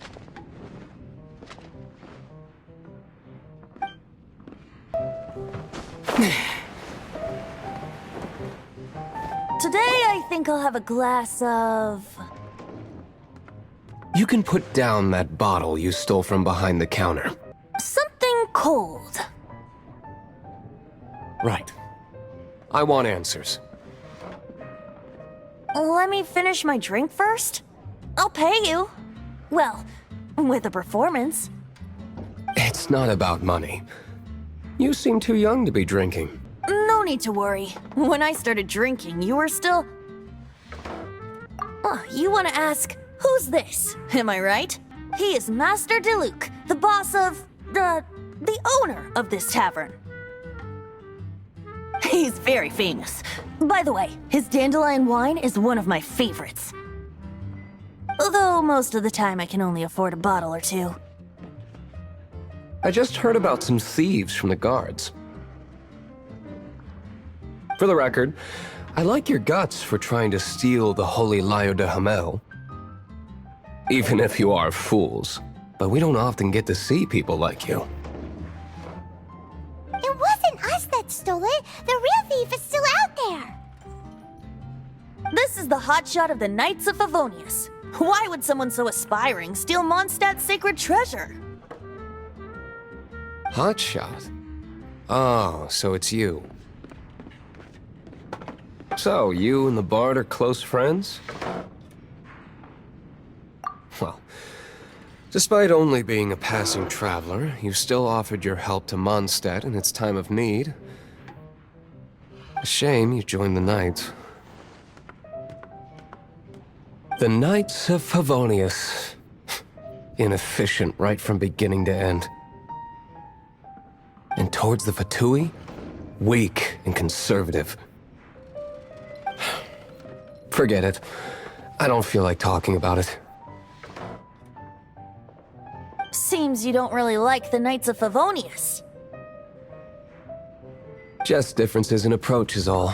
Today, I think I'll have a glass of... You can put down that bottle you stole from behind the counter. something cold. Right. I want answers. Let me finish my drink first. I'll pay you. Well, with a performance. It's not about money. You seem too young to be drinking. No need to worry. When I started drinking, you were still... Oh, you want to ask, who's this? Am I right? He is Master D-Luke, the boss of... the owner of this tavern. He's very famous. By the way, his dandelion wine is one of my favorites. Although most of the time I can only afford a bottle or two. I just heard about some thieves from the guards. For the record, I like your guts for trying to steal the Holy Lyre de Hamel. Even if you are fools. but we don't often get to see people like you. It wasn't us that stole it. The real thief is still out there. This is the hotshot of the Knights of Favonius. Why would someone so aspiring steal MONDSTADT's sacred treasure? Hotshot? Oh, so it's you. So, you and the Bard are close friends? Well, despite only being a passing traveler, you still offered your help to MONDSTADT in its time of need. A shame you joined the Knights. The Knights of Favonius. Inefficient right from beginning to end. And towards the Fatui, weak and conservative. Forget it. I don't feel like talking about it. Seems you don't really like the Knights of Favonius. Just differences in approach is all.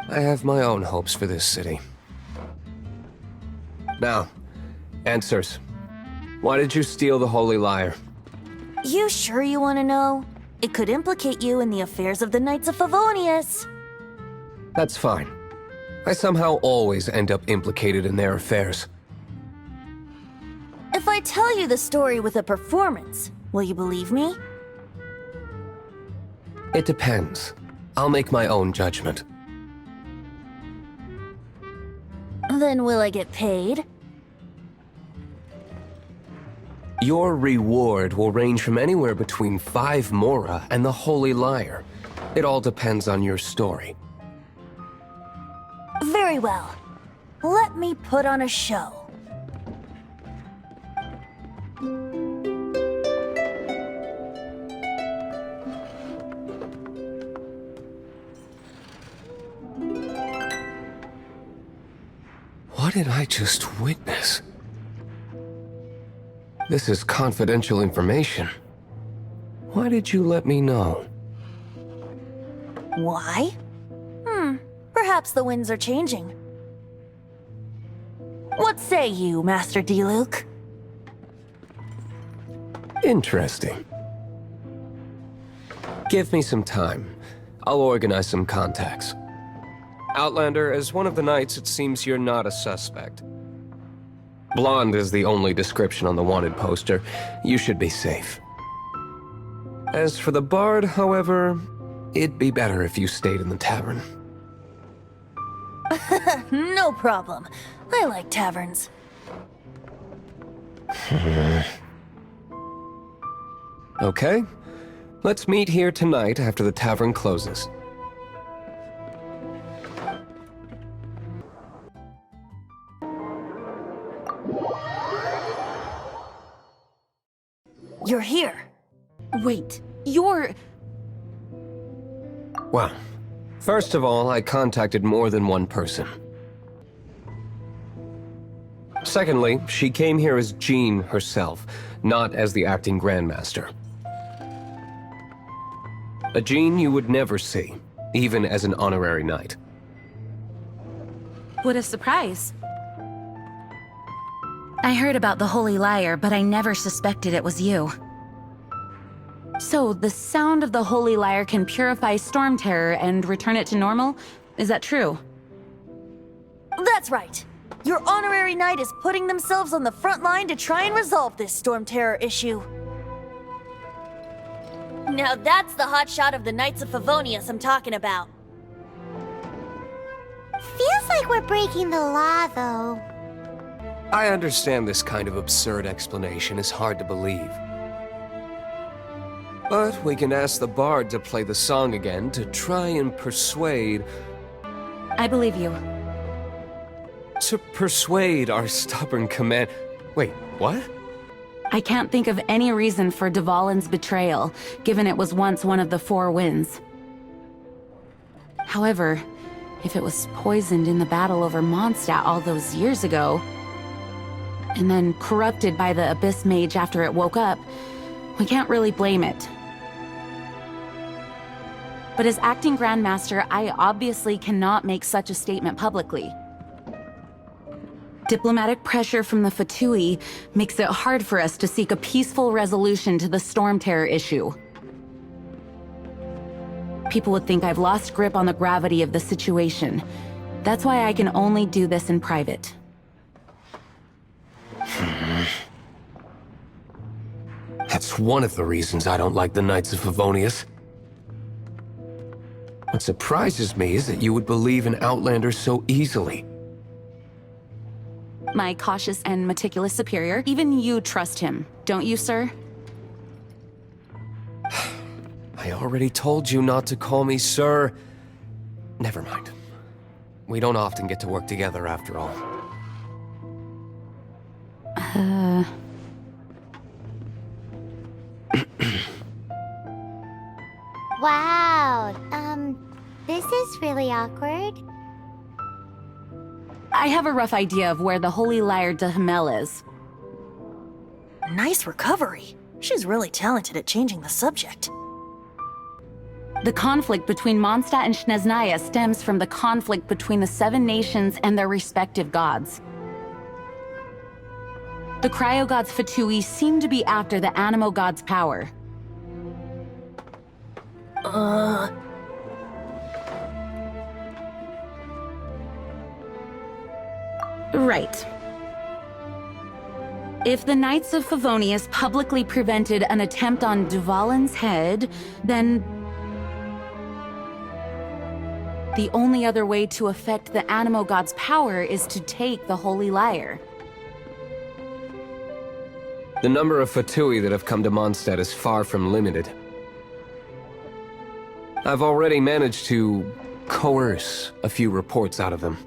I have my own hopes for this city. Now, answers. Why did you steal the Holy Lyre? You sure you want to know? It could implicate you in the affairs of the Knights of Favonius. That's fine. I somehow always end up implicated in their affairs. If I tell you the story with a performance, will you believe me? It depends. I'll make my own judgment. Then will I get paid? Your reward will range from anywhere between 5 Mora and the Holy Lyre. It all depends on your story. Very well. Let me put on a show. What did I just witness? This is confidential information. Why did you let me know? Why? Perhaps the winds are changing. What say you, Master D-Luke? Interesting. Give me some time. I'll organize some contacts. Outlander, as one of the Knights, it seems you're not a suspect. Blonde is the only description on the wanted poster. You should be safe. As for the Bard, however, it'd be better if you stayed in the tavern. No problem. I like taverns. Okay. Let's meet here tonight after the tavern closes. You're here. Wait, you're... Well, first of all, I contacted more than one person. Secondly, she came here as Jean herself, not as the acting Grandmaster. A Jean you would never see, even as an honorary knight. What a surprise. I heard about the Holy Lyre, but I never suspected it was you. So, the sound of the Holy Lyre can purify Storm Terror and return it to normal? Is that true? That's right. Your honorary knight is putting themselves on the front line to try and resolve this Storm Terror issue. Now that's the hotshot of the Knights of Favonius I'm talking about. Feels like we're breaking the law, though. I understand this kind of absurd explanation is hard to believe. But we can ask the Bard to play the song again to try and persuade... I believe you. To persuade our stubborn command... Wait, what? I can't think of any reason for Dvalin's betrayal, given it was once one of the 4 winds. However, if it was poisoned in the battle over MONDSTADT all those years ago, and then corrupted by the Abyss Mage after it woke up, we can't really blame it. But as acting Grandmaster, I obviously cannot make such a statement publicly. Diplomatic pressure from the Fatui makes it hard for us to seek a peaceful resolution to the storm terror issue. People would think I've lost grip on the gravity of the situation. That's why I can only do this in private. That's one of the reasons I don't like the Knights of Favonius. What surprises me is that you would believe in Outlanders so easily. My cautious and meticulous superior, even you trust him, don't you, sir? I already told you not to call me sir. Never mind. We don't often get to work together after all. Wow, this is really awkward. I have a rough idea of where the Holy Lyre de Himmel is. Nice recovery. She's really talented at changing the subject. The conflict between Mondstadt and Snezhnaya stems from the conflict between the 7 nations and their respective gods. The cryo-gods Fatui seem to be after the Animo god's power. Right. If the Knights of Favonius publicly prevented an attempt on Duvalin's head, then the only other way to affect the Animo god's power is to take the Holy Lyre. The number of Fatui that have come to Mondstadt is far from limited. I've already managed to coerce a few reports out of them.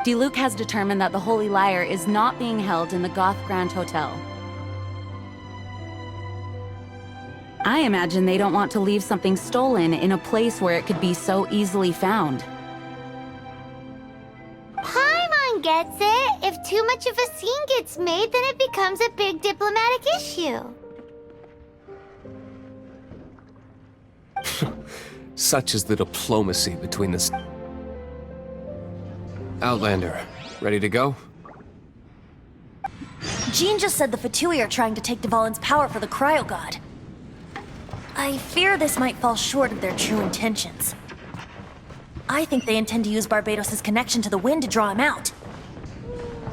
Diluc has determined that the Holy Lyre is not being held in the Goth Grand Hotel. I imagine they don't want to leave something stolen in a place where it could be so easily found. Paimon gets it. If too much of a scene gets made, then it becomes a big diplomatic issue. Such is the diplomacy between the... Outlander, ready to go? Jean just said the Fatui are trying to take Duvalin's power for the Cryo God. I fear this might fall short of their true intentions. I think they intend to use Barbados' connection to the wind to draw him out.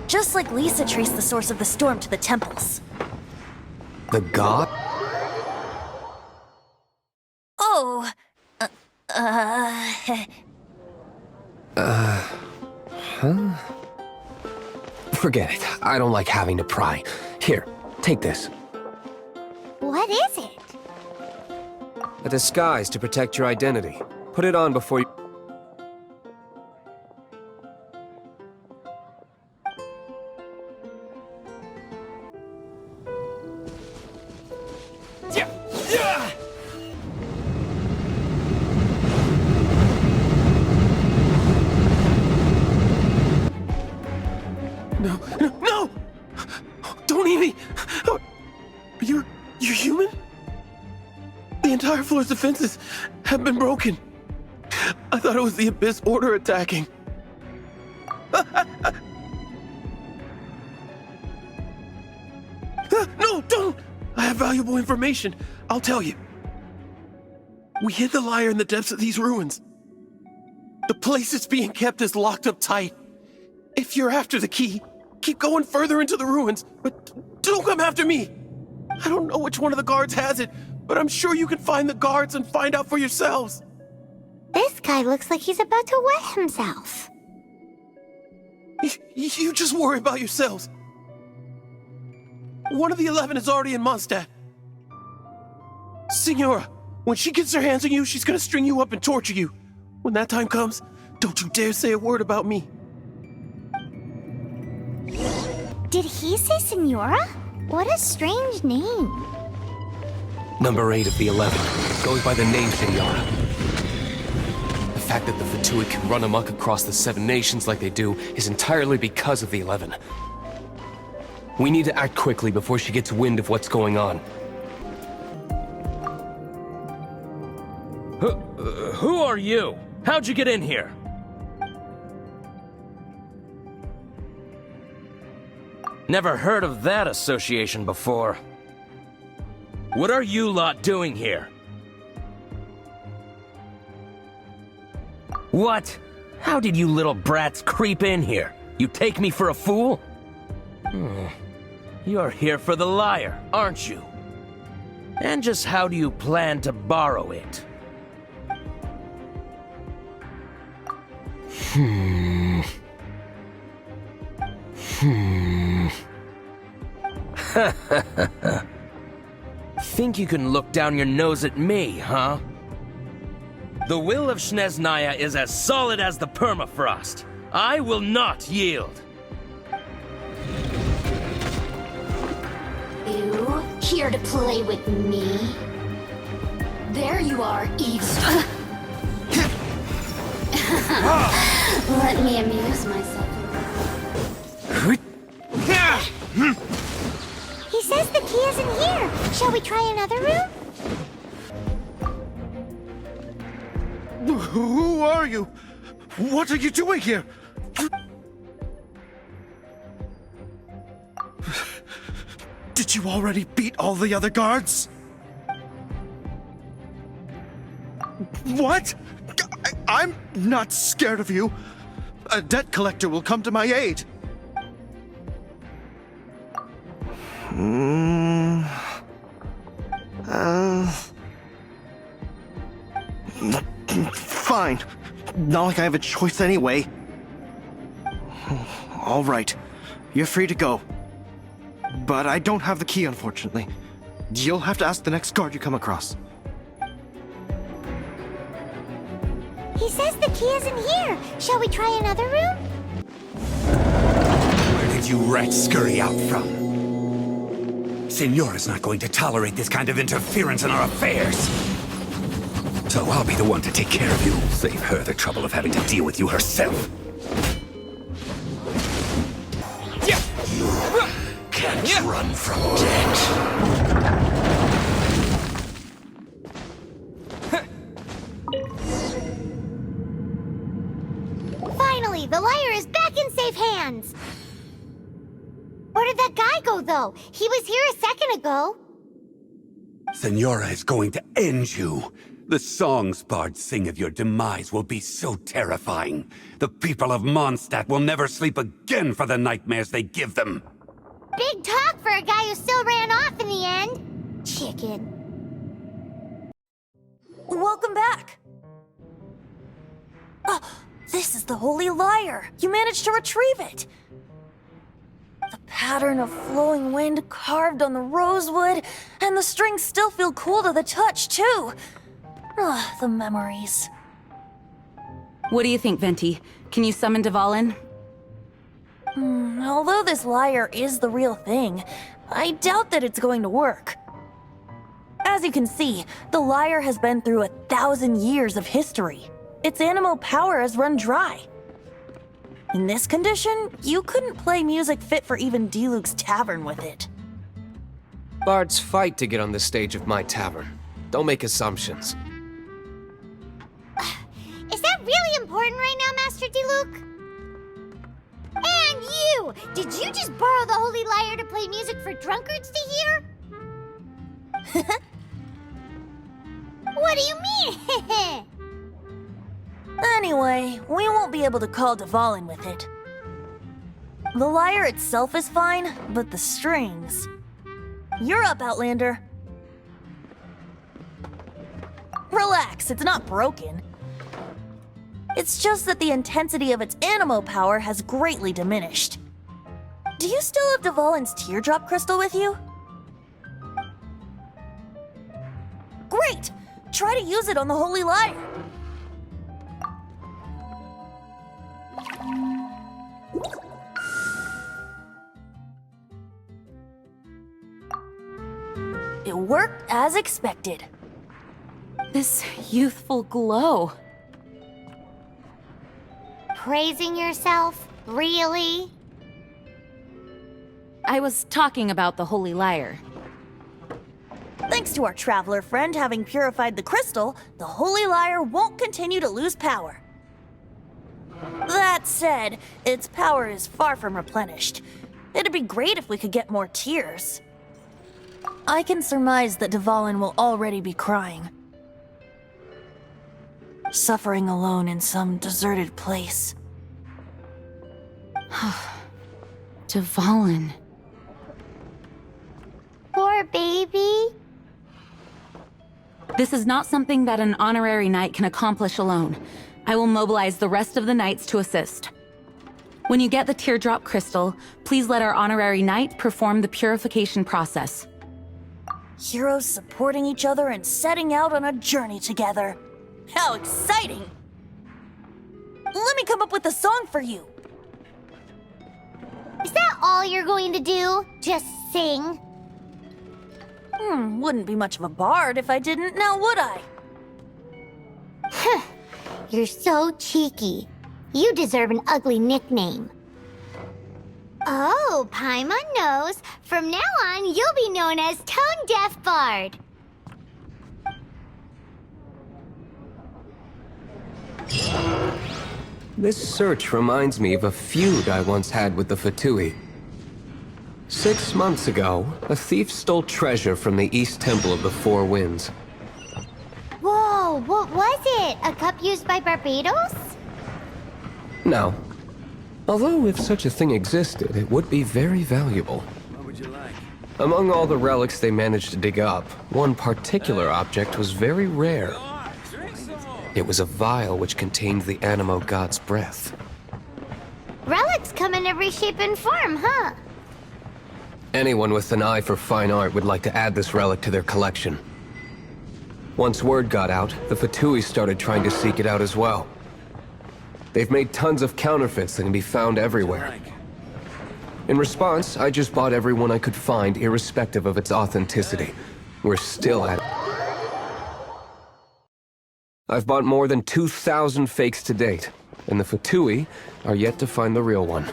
Just like Lisa traced the source of the storm to the temples. The god? Oh, Huh? Forget it. I don't like having to pry. Here, take this. What is it? A disguise to protect your identity. Put it on before you... No! Don't eat me! You're human? The entire floor's defenses have been broken. I thought it was the Abyss Order attacking. No, don't! I have valuable information. I'll tell you. We hid the lyre in the depths of these ruins. The place it's being kept is locked up tight. If you're after the key, keep going further into the ruins, but don't come after me. I don't know which one of the guards has it, but I'm sure you can find the guards and find out for yourselves. This guy looks like he's about to wet himself. You just worry about yourselves. One of the 11 is already in Mondstadt. Signora, when she gets her hands on you, she's gonna string you up and torture you. When that time comes, don't you dare say a word about me. Did he say Senora? What a strange name. Number 8 of the 11 goes by the name Senora. The fact that the Fatui can run amok across the 7 nations like they do is entirely because of the 11. We need to act quickly before she gets wind of what's going on. Who are you? How'd you get in here? Never heard of that association before. What are you lot doing here? What? How did you little brats creep in here? You take me for a fool? You're here for the lyre, aren't you? And just how do you plan to borrow it? Think you can look down your nose at me, huh? The will of Snezhnaya is as solid as the permafrost. I will not yield. You here to play with me? There you are, eavesdropper. Let me amuse myself. He says the key isn't here. Shall we try another room? Who are you? What are you doing here? Did you already beat all the other guards? What? I'm not scared of you. A debt collector will come to my aid. Fine. Not like I have a choice anyway. All right. You're free to go. But I don't have the key, unfortunately. You'll have to ask the next guard you come across. He says the key isn't here. Shall we try another room? Where did you rats scurry out from? Señora's not going to tolerate this kind of interference in our affairs. So I'll be the one to take care of you. Save her the trouble of having to deal with you herself. Can't run from debt. Finally, the lyre is back in safe hands. Where did that guy go, though? He was here a second ago. Señora is going to end you. The songs bards sing of your demise will be so terrifying. The people of MONDSTADT will never sleep again for the nightmares they give them. Big talk for a guy who still ran off in the end. Chicken. Welcome back. Oh, this is the Holy Lyre. You managed to retrieve it. The pattern of flowing wind carved on the rosewood, and the strings still feel cool to the touch, too. Ah, the memories. What do you think, Venti? Can you summon Dvalin? Although this lyre is the real thing, I doubt that it's going to work. As you can see, the lyre has been through 1,000 years of history. Its animal power has run dry. In this condition, you couldn't play music fit for even Diluc's tavern with it. Bards fight to get on the stage of my tavern. Don't make assumptions. Is that really important right now, Master Diluc? And you! Did you just borrow the Holy Lyre to play music for drunkards to hear? What do you mean? Anyway, we won't be able to call Dvalin with it. The lyre itself is fine, but the strings... You're up, Outlander. Relax, it's not broken. It's just that the intensity of its animo power has greatly diminished. Do you still have Dvalin's teardrop crystal with you? Great! Try to use it on the Holy Lyre. It worked as expected. This youthful glow. Praising yourself? Really? I was talking about the Holy Lyre. Thanks to our traveler friend having purified the crystal, the Holy Lyre won't continue to lose power. That said, its power is far from replenished. It'd be great if we could get more tears. I can surmise that Dvalin will already be crying. Suffering alone in some deserted place. Dvalin. Poor baby. This is not something that an honorary knight can accomplish alone. I will mobilize the rest of the knights to assist. When you get the teardrop crystal, please let our honorary knight perform the purification process. Heroes supporting each other and setting out on a journey together. How exciting! Let me come up with a song for you. Is that all you're going to do? Just sing? Wouldn't be much of a bard if I didn't, now would I? You're so cheeky. You deserve an ugly nickname. Oh, Paimon knows. From now on, you'll be known as Tone Deaf Bard. This search reminds me of a feud I once had with the Fatui. 6 months ago, a thief stole treasure from the East Temple of the Four Winds. Whoa, what was it? A cup used by Barbados? No. Although if such a thing existed, it would be very valuable. What would you like? Among all the relics they managed to dig up, one particular object was very rare. It was a vial which contained the Animo god's breath. Relics come in every shape and form, huh? Anyone with an eye for fine art would like to add this relic to their collection. Once word got out, the Fatui started trying to seek it out as well. They've made tons of counterfeits that can be found everywhere. In response, I just bought every one I could find, irrespective of its authenticity. We're still at it. I've bought more than 2,000 fakes to date, and the Fatui are yet to find the real one.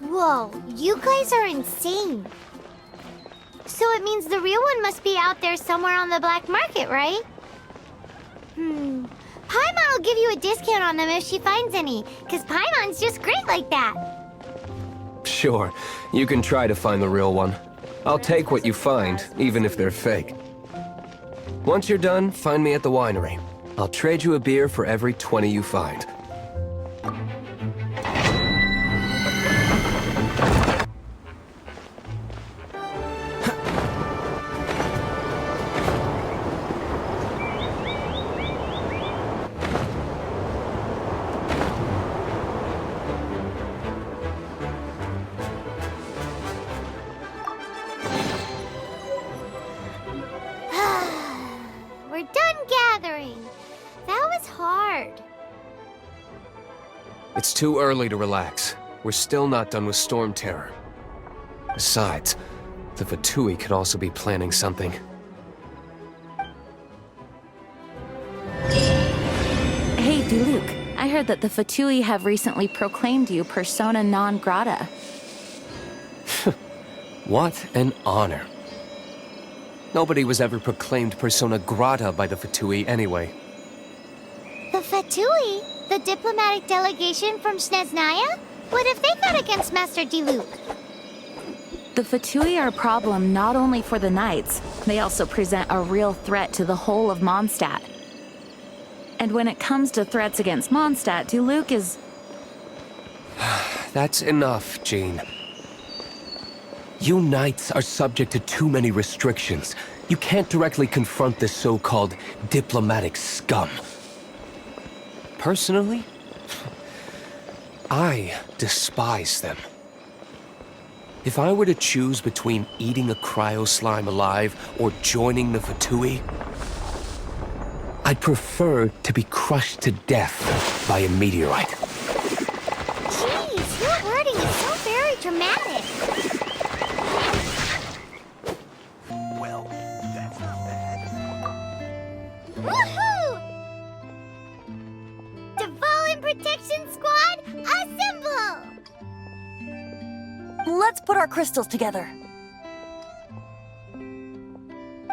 Whoa, you guys are insane. So it means the real one must be out there somewhere on the black market, right? Paimon will give you a discount on them if she finds any, because Paimon's just great like that. Sure, you can try to find the real one. I'll take what you find, even if they're fake. Once you're done, find me at the winery. I'll trade you a beer for every 20 you find. We're done gathering. That was hard. It's too early to relax. We're still not done with Storm Terror. Besides, the Fatui could also be planning something. Hey, Diluc. I heard that the Fatui have recently proclaimed you persona non grata. What an honor. Nobody was ever proclaimed persona grata by the Fatui anyway. The Fatui? The diplomatic delegation from Snezhnaya? What have they got against Master Diluc? The Fatui are a problem not only for the Knights, they also present a real threat to the whole of MONDSTADT. And when it comes to threats against MONDSTADT, Diluc is... That's enough, Jean. You Knights are subject to too many restrictions. You can't directly confront this so-called diplomatic scum. Personally, I despise them. If I were to choose between eating a cryo-slime alive or joining the Fatui, I'd prefer to be crushed to death by a meteorite. Jeez, your wording is so very dramatic. Well, that's not bad. Woohoo! Dvalin Protection Squad, assemble! Let's put our crystals together.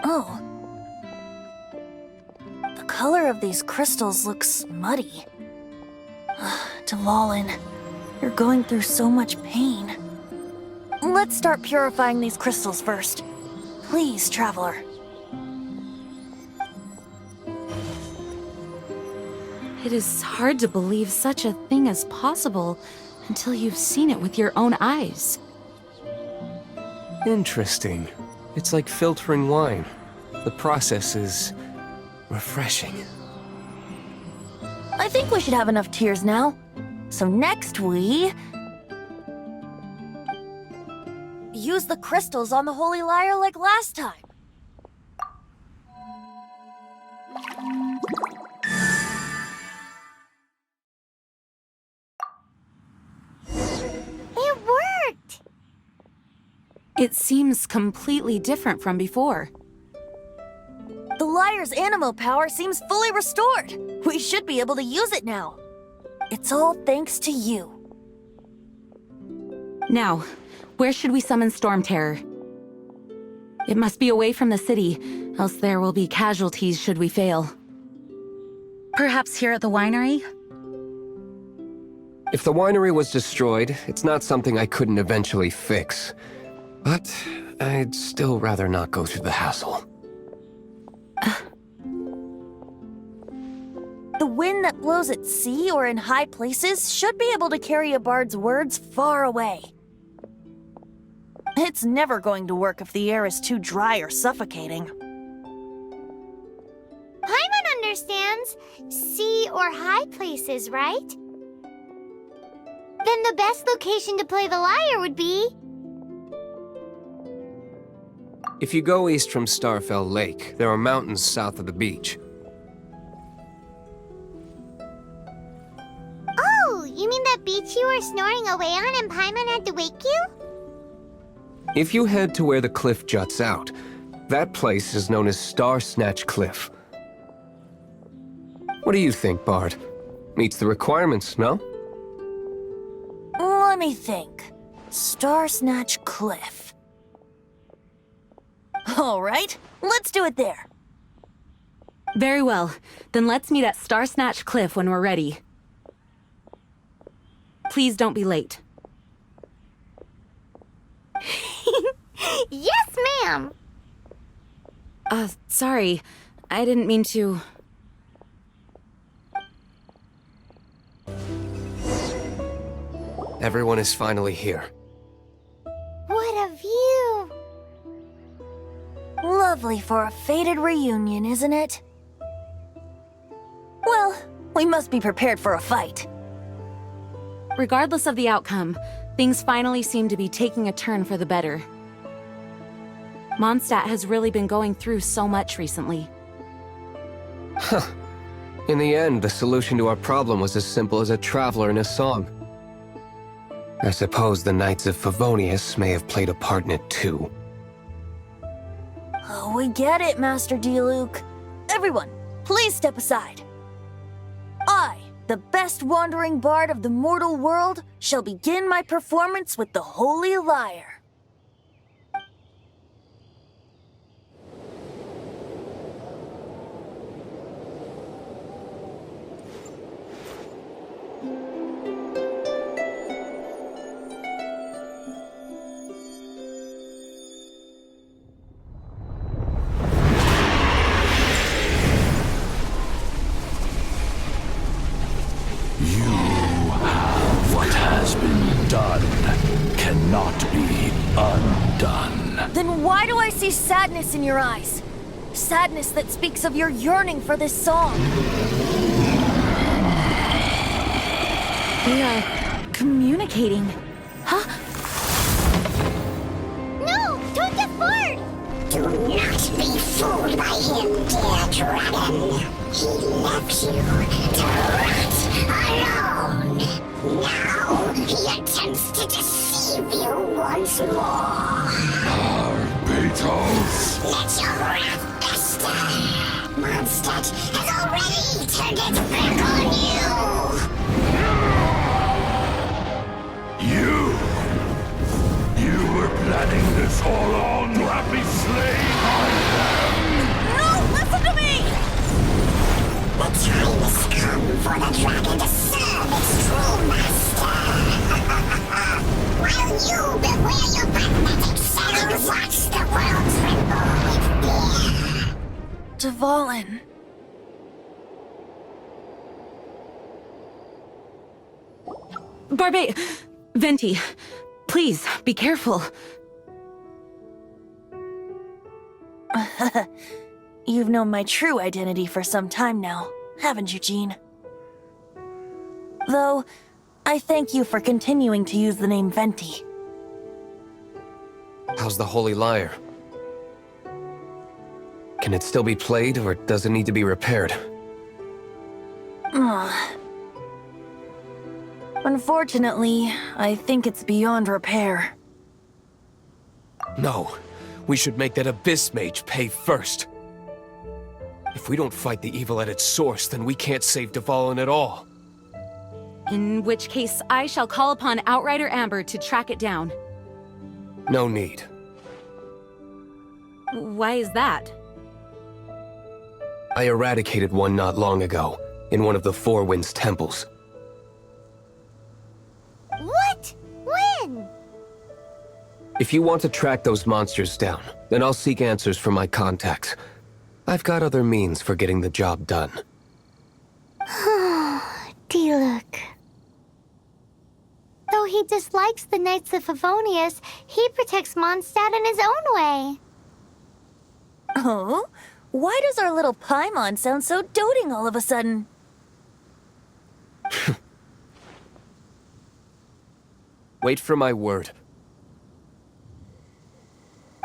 Oh. The color of these crystals looks muddy. Dvalin, you're going through so much pain. Let's start purifying these crystals first. Please, Traveler. It is hard to believe such a thing is possible until you've seen it with your own eyes. Interesting. It's like filtering wine. The process is refreshing. I think we should have enough tears now. So next we... use the crystals on the Holy Lyre like last time. It worked! It seems completely different from before. The Lyre's animo power seems fully restored. We should be able to use it now. It's all thanks to you. Now, where should we summon Storm Terror? It must be away from the city, else there will be casualties should we fail. Perhaps here at the winery? If the winery was destroyed, it's not something I couldn't eventually fix. But I'd still rather not go through the hassle. The wind that blows at sea or in high places should be able to carry a bard's words far away. It's never going to work if the air is too dry or suffocating. Paimon understands sea or high places, right? Then the best location to play the lyre would be... If you go east from Starfell Lake, there are mountains south of the beach. Oh, you mean that beach you were snoring away on and Paimon had to wake you? If you head to where the cliff juts out, that place is known as Star Snatch Cliff. What do you think, Bard? Meets the requirements, no? Let me think. Star Snatch Cliff. All right, let's do it there. Very well. Then let's meet at Star Snatch Cliff when we're ready. Please don't be late. Yes, ma'am! Sorry. I didn't mean to... Everyone is finally here. What a view! Lovely for a fated reunion, isn't it? Well, we must be prepared for a fight. Regardless of the outcome, things finally seem to be taking a turn for the better. Mondstadt has really been going through so much recently. Huh. In the end, the solution to our problem was as simple as a traveler in a song. I suppose the Knights of Favonius may have played a part in it too. Oh, we get it, Master Diluc. Everyone, please step aside. I, the best wandering bard of the mortal world, shall begin my performance with the Holy Lyre. Cannot be undone. Then why do I see sadness in your eyes? Sadness that speaks of your yearning for this song. They are communicating. Huh? No! Don't depart! Do not be fooled by him, dear dragon. He left you to rot alone. Now he attempts to deceive you once more. Beetles! Let your wrath fester. Mondstadt has already turned its back on you! You were planning this all along to have me slain by them! No, listen to me! The time has come for the dragon to serve its true master. While you beware your Dvalin. Venti, please, be careful. You've known my true identity for some time now, haven't you, Jean? Though, I thank you for continuing to use the name Venti. How's the Holy Lyre? Can it still be played, or does it need to be repaired? Unfortunately, I think it's beyond repair. No. We should make that Abyss Mage pay first. If we don't fight the evil at its source, then we can't save Dvalin at all. In which case, I shall call upon Outrider Amber to track it down. No need. Why is that? I eradicated one not long ago, in one of the Four Winds temples. What? When? If you want to track those monsters down, then I'll seek answers from my contacts. I've got other means for getting the job done. Diluc. Though he dislikes the Knights of Favonius, he protects Mondstadt in his own way. Oh? Why does our little Paimon sound so doting all of a sudden? Wait for my word.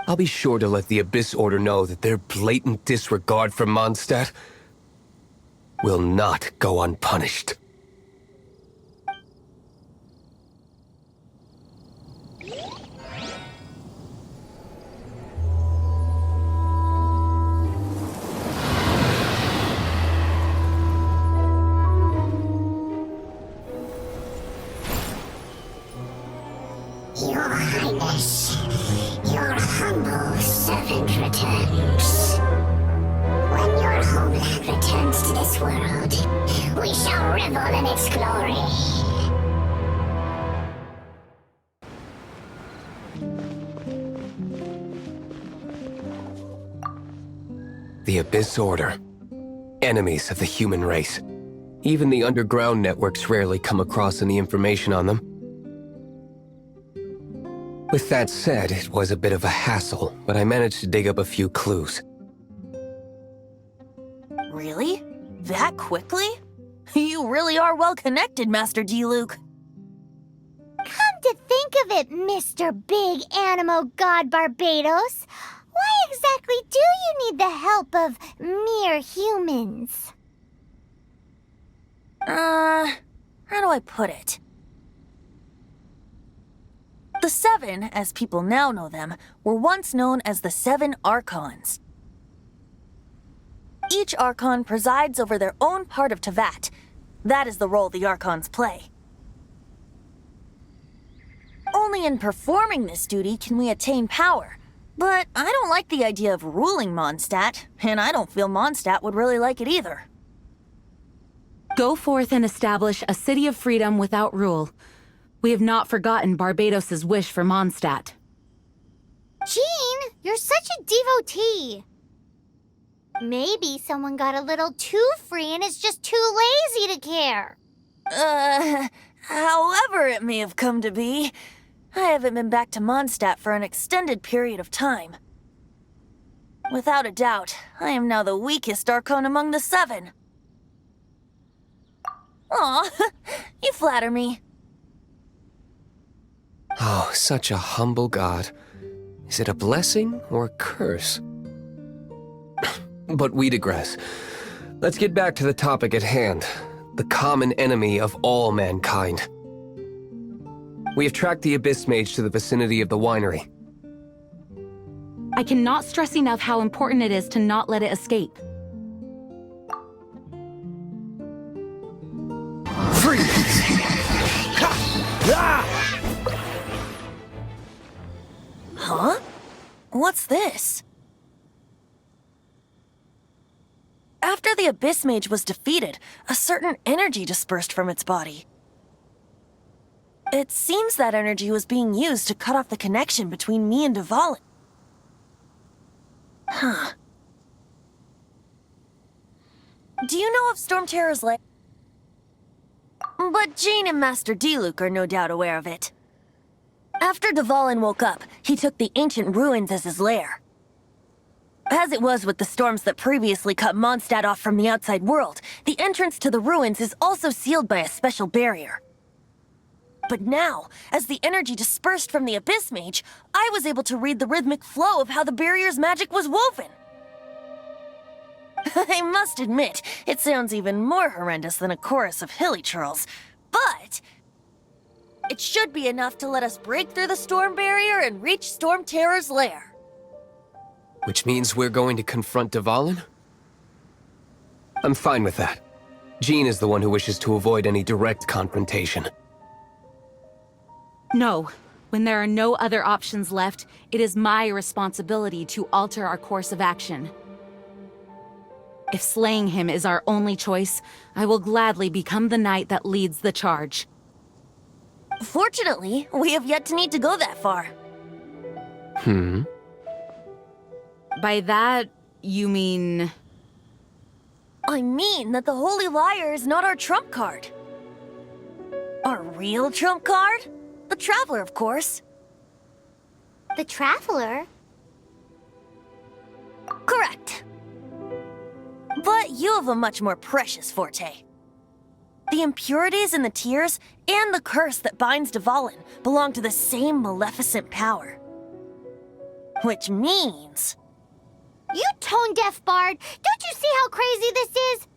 I'll be sure to let the Abyss Order know that their blatant disregard for Mondstadt will not go unpunished. Your Highness, your humble servant returns. When your homeland returns to this world, we shall revel in its glory. The Abyss Order. Enemies of the human race. Even the underground networks rarely come across any information on them. With that said, it was a bit of a hassle, but I managed to dig up a few clues. Really? That quickly? You really are well connected, Master Diluc. Come to think of it, Mr. Big Animo God Barbados, why exactly do you need the help of mere humans? How do I put it? The Seven, as people now know them, were once known as the Seven Archons. Each Archon presides over their own part of Teyvat. That is the role the Archons play. Only in performing this duty can we attain power. But I don't like the idea of ruling Mondstadt, and I don't feel Mondstadt would really like it either. Go forth and establish a city of freedom without rule. We have not forgotten Barbados's wish for Mondstadt. Jean, you're such a devotee. Maybe someone got a little too free and is just too lazy to care. However it may have come to be, I haven't been back to Mondstadt for an extended period of time. Without a doubt, I am now the weakest Archon among the Seven. Aw, you flatter me. Oh, such a humble god. Is it a blessing or a curse? But we digress. Let's get back to the topic at hand. The common enemy of all mankind. We have tracked the Abyss Mage to the vicinity of the winery. I cannot stress enough how important it is to not let it escape. Freeze! Huh? What's this? After the Abyss Mage was defeated, a certain energy dispersed from its body. It seems that energy was being used to cut off the connection between me and Dvalin. Huh. Do you know of Storm Terror's lair? But Jean and Master Diluc are no doubt aware of it. After Dvalin woke up, he took the ancient ruins as his lair. As it was with the storms that previously cut Mondstadt off from the outside world, the entrance to the ruins is also sealed by a special barrier. But now, as the energy dispersed from the Abyss Mage, I was able to read the rhythmic flow of how the barrier's magic was woven. I must admit, it sounds even more horrendous than a chorus of hilly churls, but it should be enough to let us break through the storm barrier and reach Storm Terror's lair. Which means we're going to confront Dvalin? I'm fine with that. Jean is the one who wishes to avoid any direct confrontation. No. When there are no other options left, it is my responsibility to alter our course of action. If slaying him is our only choice, I will gladly become the knight that leads the charge. Fortunately, we have yet to need to go that far. By that, you mean... I mean that the Holy Liar is not our trump card. Our real trump card? The Traveler, of course. The Traveler? Correct. But you have a much more precious forte. The impurities in the tears and the curse that binds Dvalin belong to the same maleficent power. Which means... You tone-deaf bard! Don't you see how crazy this is?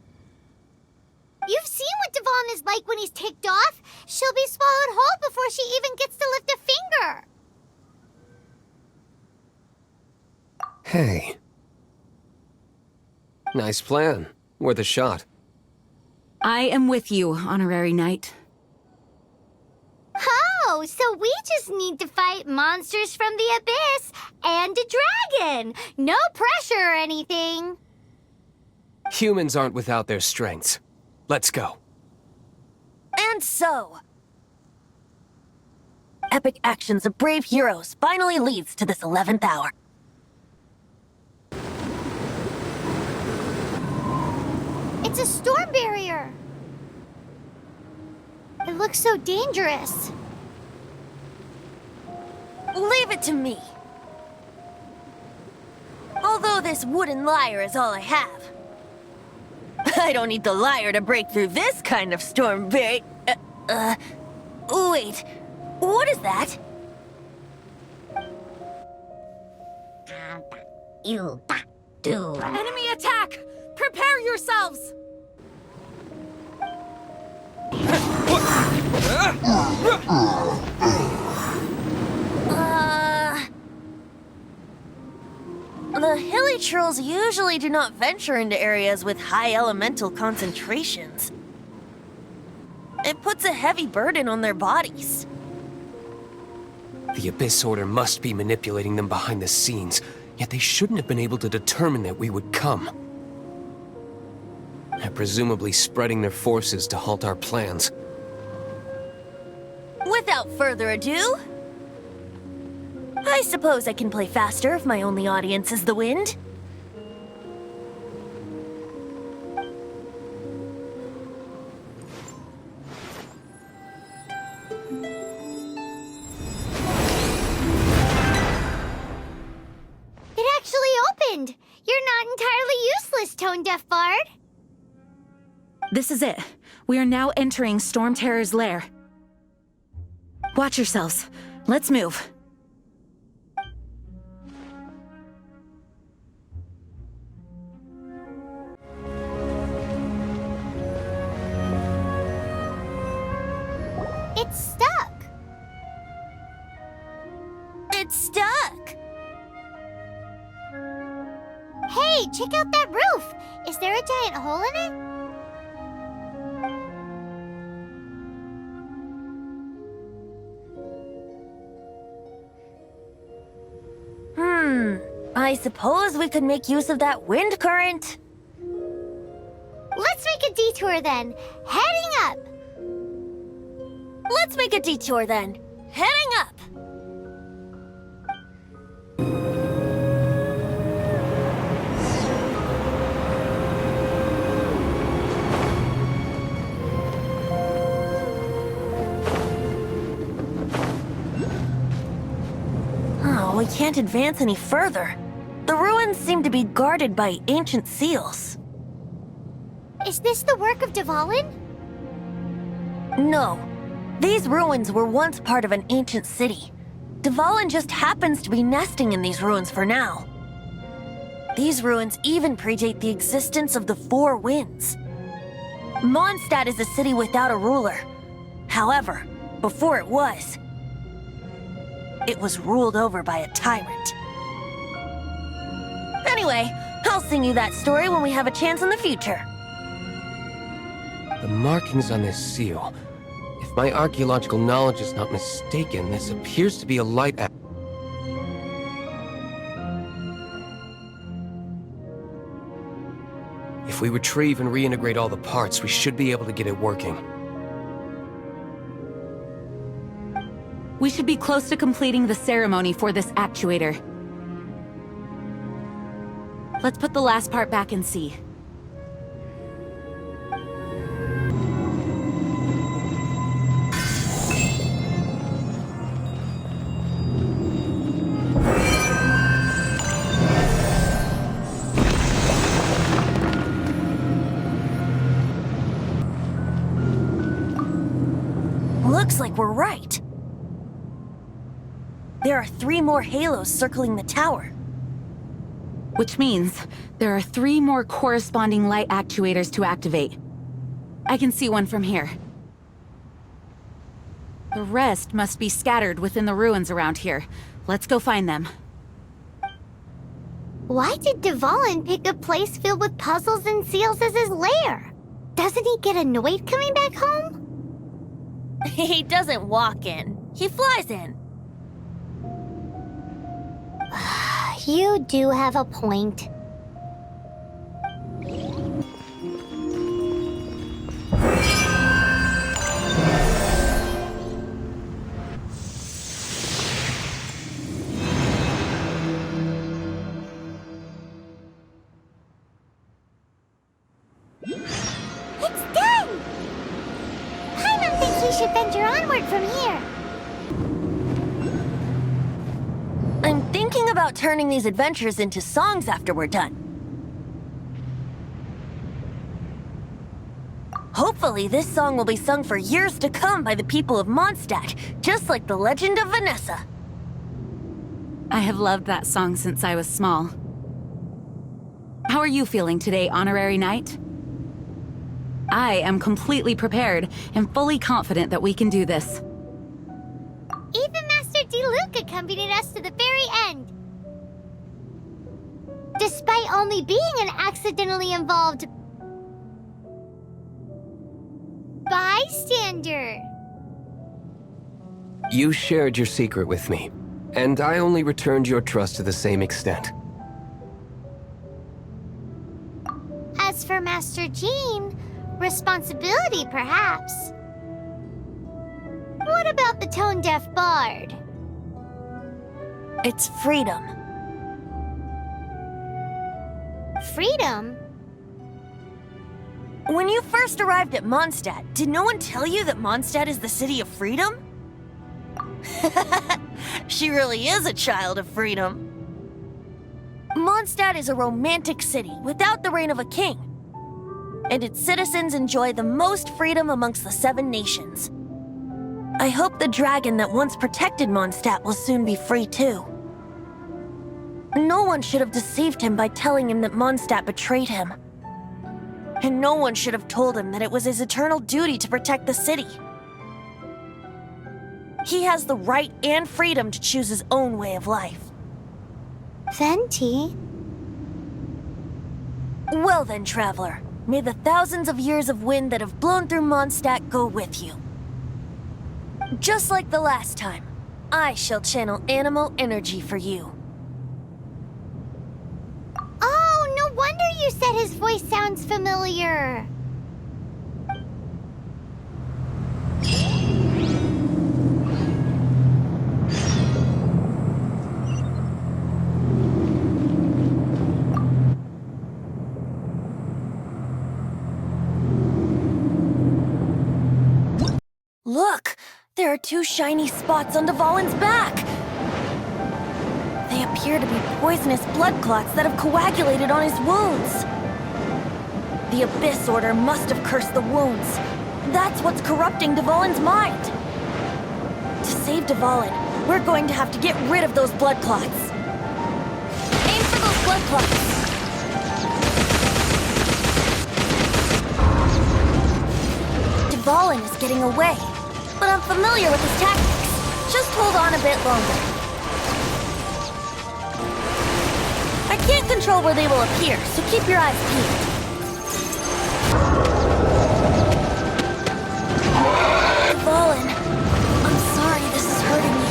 You've seen what Dvalin is like when he's ticked off. She'll be swallowed whole before she even gets to lift a finger. Hey. Nice plan. Worth a shot. I am with you, Honorary Knight. Oh, so we just need to fight monsters from the Abyss and a dragon. No pressure or anything. Humans aren't without their strengths. Let's go. And so... epic actions of brave heroes finally leads to this 11th hour. It's a storm barrier. It looks so dangerous. Leave it to me. Although this wooden lyre is all I have. I don't need the lyre to break through this kind of storm barrier. Wait. What is that? Enemy attack! Prepare yourselves! The hilly trolls usually do not venture into areas with high elemental concentrations. It puts a heavy burden on their bodies. The Abyss Order must be manipulating them behind the scenes, yet they shouldn't have been able to determine that we would come. They're presumably spreading their forces to halt our plans. Without further ado, I suppose I can play faster if my only audience is the wind. It actually opened! You're not entirely useless, tone-deaf bard. This is it. We are now entering Storm Terror's lair. Watch yourselves. Let's move. It's stuck. It's stuck! Hey, check out that roof! Is there a giant hole in it? I suppose we could make use of that wind current. Let's make a detour then. Heading up! Let's make a detour then. Heading up! we can't advance any further. The ruins seem to be guarded by ancient seals. Is this the work of Dvalin? No. These ruins were once part of an ancient city. Dvalin just happens to be nesting in these ruins for now. These ruins even predate the existence of the Four Winds. Mondstadt is a city without a ruler. However, before it was ruled over by a tyrant. Anyway, I'll sing you that story when we have a chance in the future. The markings on this seal. If my archaeological knowledge is not mistaken, this appears to be a light act. If we retrieve and reintegrate all the parts, we should be able to get it working. We should be close to completing the ceremony for this actuator. Let's put the last part back and see. Looks like we're right. There are 3 more halos circling the tower. Which means there are 3 more corresponding light actuators to activate. I can see one from here. The rest must be scattered within the ruins around here. Let's go find them. Why did Dvalin pick a place filled with puzzles and seals as his lair? Doesn't he get annoyed coming back home? He doesn't walk in. He flies in. You do have a point. It's done! Paimon thinks we should venture onward from here. I'm thinking about turning these adventures into songs after we're done. Hopefully, this song will be sung for years to come by the people of Mondstadt, just like the legend of Vanessa. I have loved that song since I was small. How are you feeling today, Honorary Knight? I am completely prepared and fully confident that we can do this. Even Master Diluc accompanied us to the very end. Despite only being an accidentally involved bystander. You shared your secret with me, and I only returned your trust to the same extent. As for Master Jean, responsibility perhaps. What about the tone-deaf bard? It's freedom. Freedom? When you first arrived at Mondstadt, did no one tell you that Mondstadt is the city of freedom? She really is a child of freedom. Mondstadt is a romantic city without the reign of a king. And its citizens enjoy the most freedom amongst the 7 nations. I hope the dragon that once protected Mondstadt will soon be free too. No one should have deceived him by telling him that Mondstadt betrayed him. And no one should have told him that it was his eternal duty to protect the city. He has the right and freedom to choose his own way of life. Venti? Well then, traveler, may the thousands of years of wind that have blown through Mondstadt go with you. Just like the last time, I shall channel animal energy for you. Oh, no wonder you said his voice sounds familiar. Look! There are 2 shiny spots on Dvalin's back! appear to be poisonous blood clots that have coagulated on his wounds. The Abyss Order must have cursed the wounds. That's what's corrupting Dvalin's mind. To save Dvalin, we're going to have to get rid of those blood clots. Aim for those blood clots. Dvalin is getting away, but I'm familiar with his tactics. Just hold on a bit longer. I can't control where they will appear, so keep your eyes peeled. Dvalin, I'm sorry this is hurting you.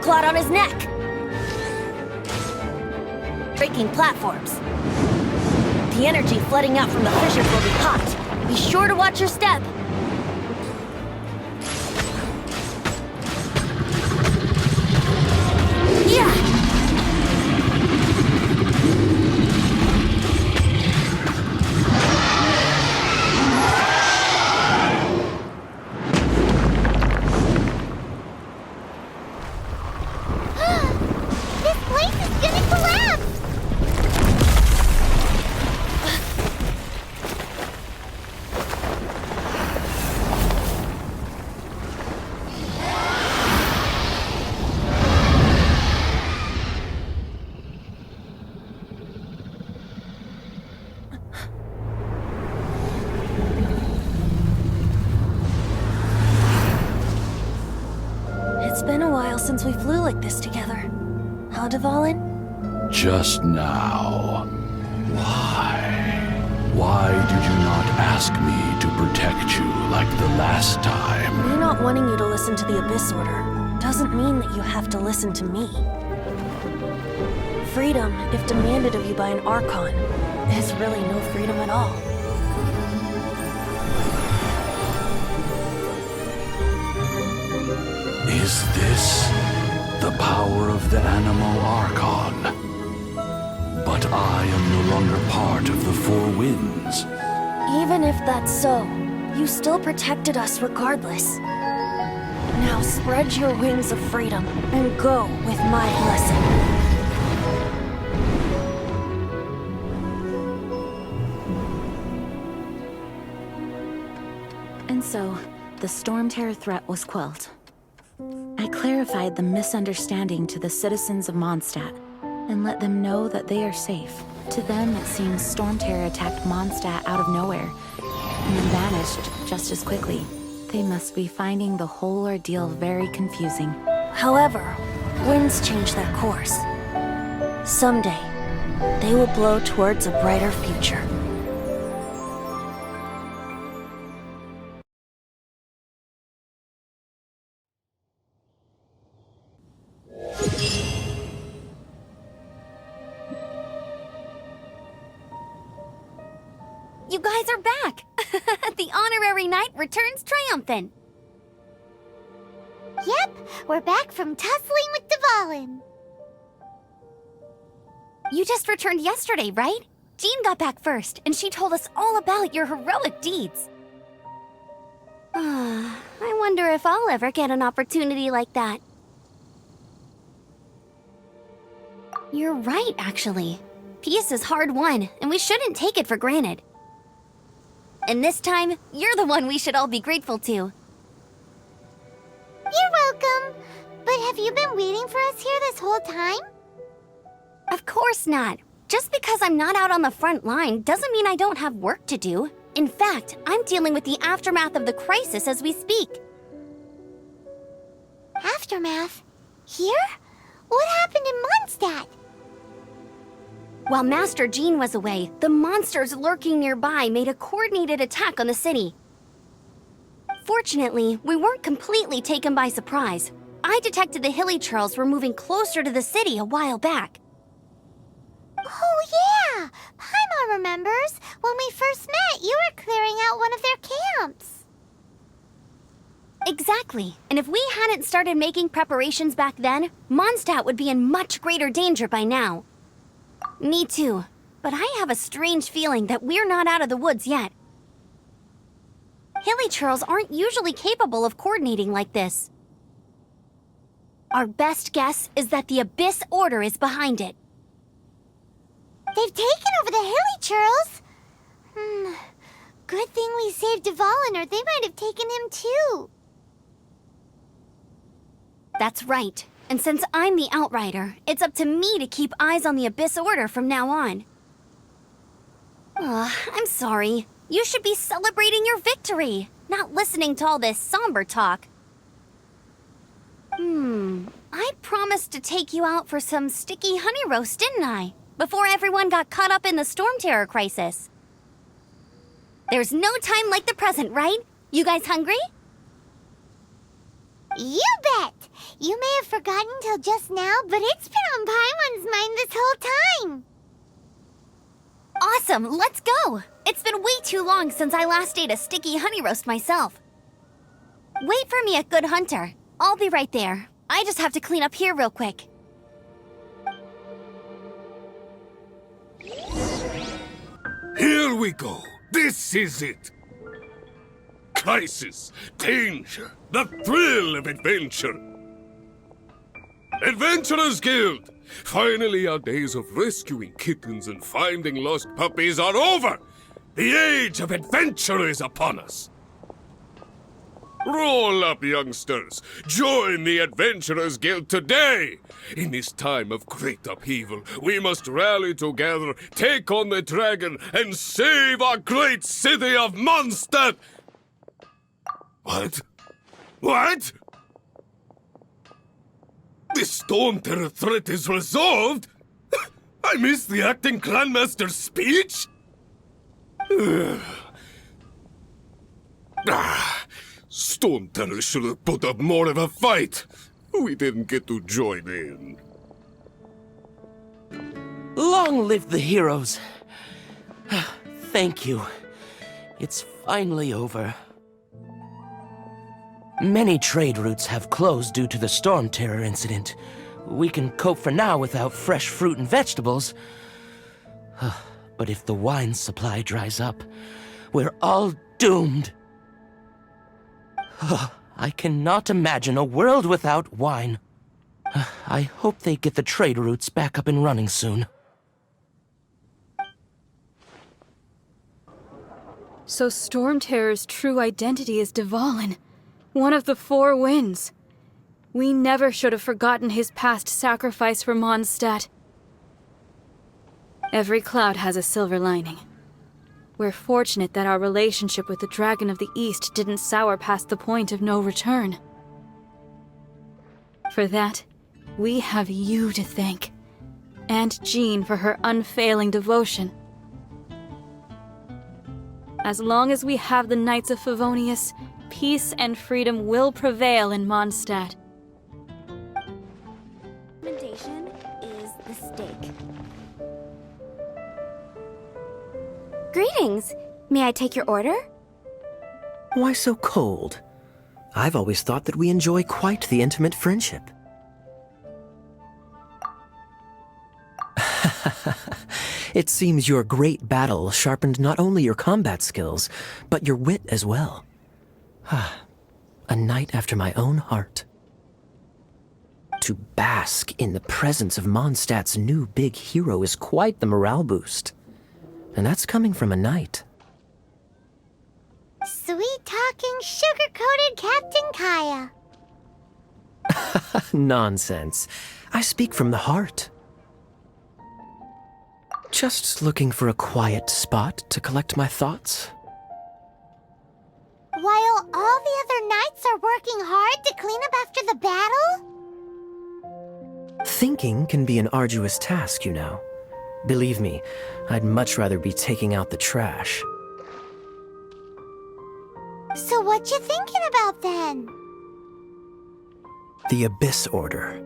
Clot on his neck. Breaking platforms. The energy flooding out from the fissures will be hot. Be sure to watch your step. Yeah! It's been a while since we flew like this together. Huh, Dvalin? Just now. Why? Why did you not ask me to protect you like the last time? Me not wanting you to listen to the Abyss Order doesn't mean that you have to listen to me. Freedom, if demanded of you by an Archon, is really no freedom at all. Is this the power of the Animo Archon? But I am no longer part of the Four Winds. Even if that's so, you still protected us regardless. Now spread your wings of freedom and go with my blessing. And so, the Storm Terror threat was quelled. I clarified the misunderstanding to the citizens of MONDSTADT and let them know that they are safe. To them, it seems Storm Terror attacked MONDSTADT out of nowhere and then vanished just as quickly. They must be finding the whole ordeal very confusing. However, winds change their course. Someday, they will blow towards a brighter future. You guys are back! The honorary knight returns triumphant. Yep, we're back from tussling with Dvalin. You just returned yesterday, right? Jean got back first, and she told us all about your heroic deeds. I wonder if I'll ever get an opportunity like that. You're right, actually. Peace is hard won, and we shouldn't take it for granted. And this time, you're the one we should all be grateful to. You're welcome. But Have you been waiting for us here this whole time? Of course not. Just because I'm not out on the front line doesn't mean I don't have work to do. In fact, I'm dealing with the aftermath of the crisis as we speak. Aftermath? Here? What happened in Mondstadt? While Master Jean was away, the monsters lurking nearby made a coordinated attack on the city. Fortunately, we weren't completely taken by surprise. I detected the Hilly Churls were moving closer to the city a while back. Oh yeah! Paimon remembers. When we first met, you were clearing out one of their camps. Exactly. And if we hadn't started making preparations back then, Mondstadt would be in much greater danger by now. Me too. But I have a strange feeling that we're not out of the woods yet. Hilly Churls aren't usually capable of coordinating like this. Our best guess is that the Abyss Order is behind it. They've taken over the Hilly Churls. Good thing we saved Dvalin, or they might have taken him too. That's right. And since I'm the Outrider, it's up to me to keep eyes on the Abyss Order from now on. I'm sorry. You should be celebrating your victory, not listening to all this somber talk. I promised to take you out for some sticky honey roast, didn't I? Before everyone got caught up in the storm terror crisis. There's no time like the present, right? You guys hungry? You bet! You may have forgotten till just now, but it's been on Paimon's mind this whole time. Awesome, let's go! It's been way too long since I last ate a sticky honey roast myself. Wait for me at Good Hunter. I'll be right there. I just have to clean up here real quick. Here we go. This is it. Crisis, danger, the thrill of adventure. Adventurers Guild! Finally, our days of rescuing kittens and finding lost puppies are over! The age of adventure is upon us! Roll up, youngsters! Join the Adventurers Guild today! In this time of great upheaval, we must rally together, take on the dragon, and save our great city of MONDSTADT! What? What? The storm terror threat is resolved? I missed the acting clanmaster's speech? Storm terror should have put up more of a fight. We didn't get to join in. Long live the heroes. Thank you. It's finally over. Many trade routes have closed due to the storm terror incident. We can cope for now without fresh fruit and vegetables. But if the wine supply dries up, we're all doomed. I cannot imagine a world without wine. I hope they get the trade routes back up and running soon. So Storm Terror's true identity is Dvalin, one of the Four Winds. We never should have forgotten his past sacrifice for Mondstadt. Every cloud has a silver lining. We're fortunate that our relationship with the Dragon of the East didn't sour past the point of no return. For that, we have you to thank, and Jean for her unfailing devotion. As long as we have the Knights of Favonius, peace and freedom will prevail in Mondstadt. Recommendation is the steak. Greetings. May I take your order? Why so cold? I've always thought that we enjoy quite the intimate friendship. It seems your great battle sharpened not only your combat skills, but your wit as well. A knight after my own heart. To bask in the presence of Mondstadt's new big hero is quite the morale boost. And that's coming from a knight. Sweet-talking, sugar-coated Captain Kaya. Nonsense. I speak from the heart. Just looking for a quiet spot to collect my thoughts. While all the other knights are working hard to clean up after the battle? Thinking can be an arduous task, you know. Believe me, I'd much rather be taking out the trash. So what you thinking about then? The Abyss Order.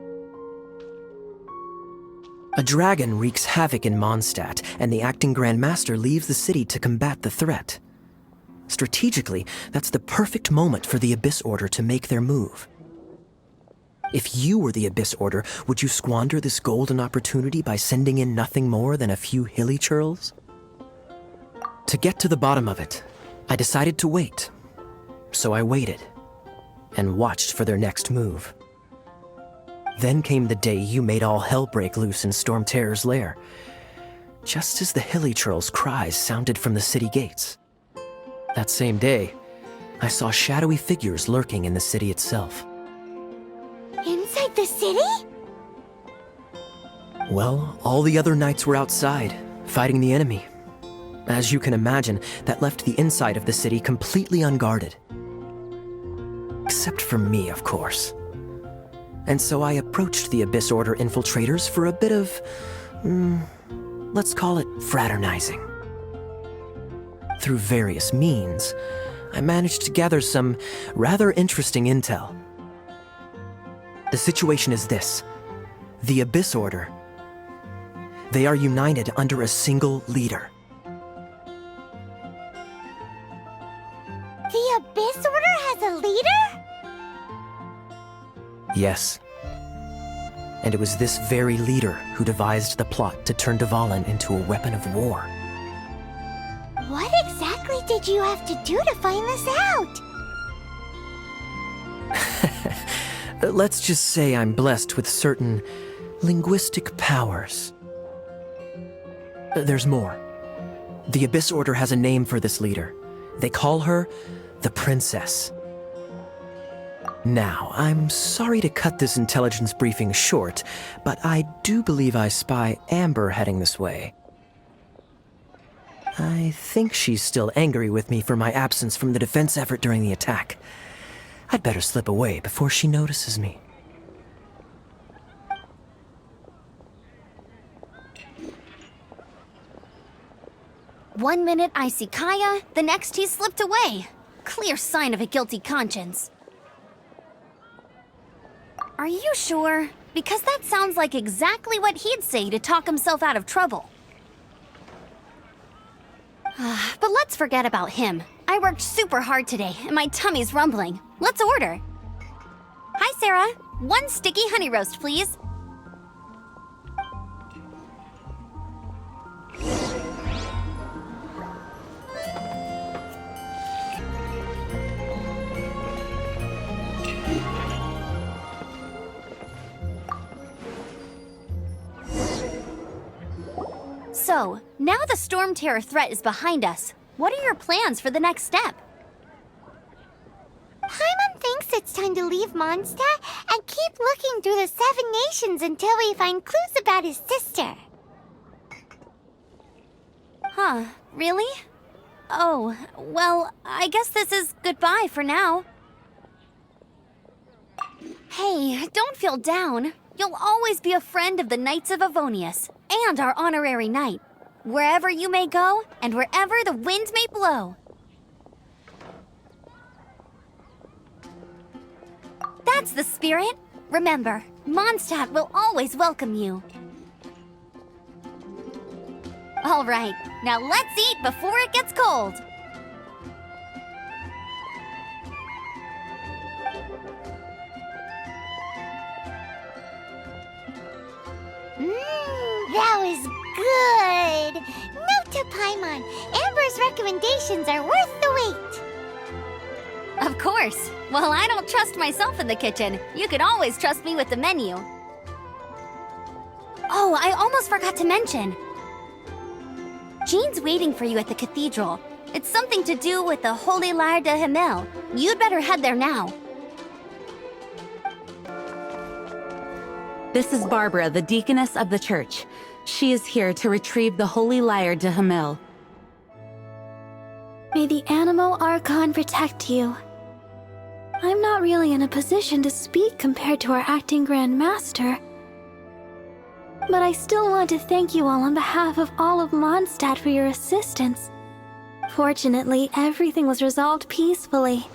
A dragon wreaks havoc in MONDSTADT, and the acting Grand Master leaves the city to combat the threat. Strategically, that's the perfect moment for the Abyss Order to make their move. If you were the Abyss Order, would you squander this golden opportunity by sending in nothing more than a few hilly churls? To get to the bottom of it, I decided to wait. So I waited, and watched for their next move. Then came the day you made all hell break loose in Storm Terror's lair, just as the hilly churls' cries sounded from the city gates. That same day, I saw shadowy figures lurking in the city itself. Inside the city? Well, all the other knights were outside, fighting the enemy. As you can imagine, that left the inside of the city completely unguarded. Except for me, of course. And so I approached the Abyss Order infiltrators for a bit of, let's call it fraternizing. Through various means, I managed to gather some rather interesting intel. The situation is this: the Abyss Order. They are united under a single leader. The Abyss Order has a leader? Yes. And it was this very leader who devised the plot to turn Dvalin into a weapon of war. What exactly did you have to do to find this out? Let's just say I'm blessed with certain linguistic powers. There's more. The Abyss Order has a name for this leader. They call her the Princess. Now, I'm sorry to cut this intelligence briefing short, but I do believe I spy Amber heading this way. I think she's still angry with me for my absence from the defense effort during the attack. I'd better slip away before she notices me. One minute I see Kaya, the next he's slipped away. Clear sign of a guilty conscience. Are you sure? Because that sounds like exactly what he'd say to talk himself out of trouble. But let's forget about him. I worked super hard today, and my tummy's rumbling. Let's order. Hi, Sarah. 1 sticky honey roast, please. So, now the Storm Terror threat is behind us. What are your plans for the next step? Paimon thinks it's time to leave MONDSTADT and keep looking through the 7 nations until we find clues about his sister. Huh, really? Oh, well, I guess this is goodbye for now. Hey, don't feel down. You'll always be a friend of the Knights of Avonius, and our honorary knight. Wherever you may go, and wherever the wind may blow. That's the spirit. Remember, MONDSTADT will always welcome you. All right, now let's eat before it gets cold. That was good. Note to Paimon, Amber's recommendations are worth the wait. Of course. Well, I don't trust myself in the kitchen. You can always trust me with the menu. Oh, I almost forgot to mention. Jean's waiting for you at the cathedral. It's something to do with the Holy Lyre de Himmel. You'd better head there now. This is Barbara, the deaconess of the church. She is here to retrieve the holy lyre de Hamel. May the Animo Archon protect you. I'm not really in a position to speak compared to our acting Grand Master. But I still want to thank you all on behalf of all of MONDSTADT for your assistance. Fortunately, everything was resolved peacefully.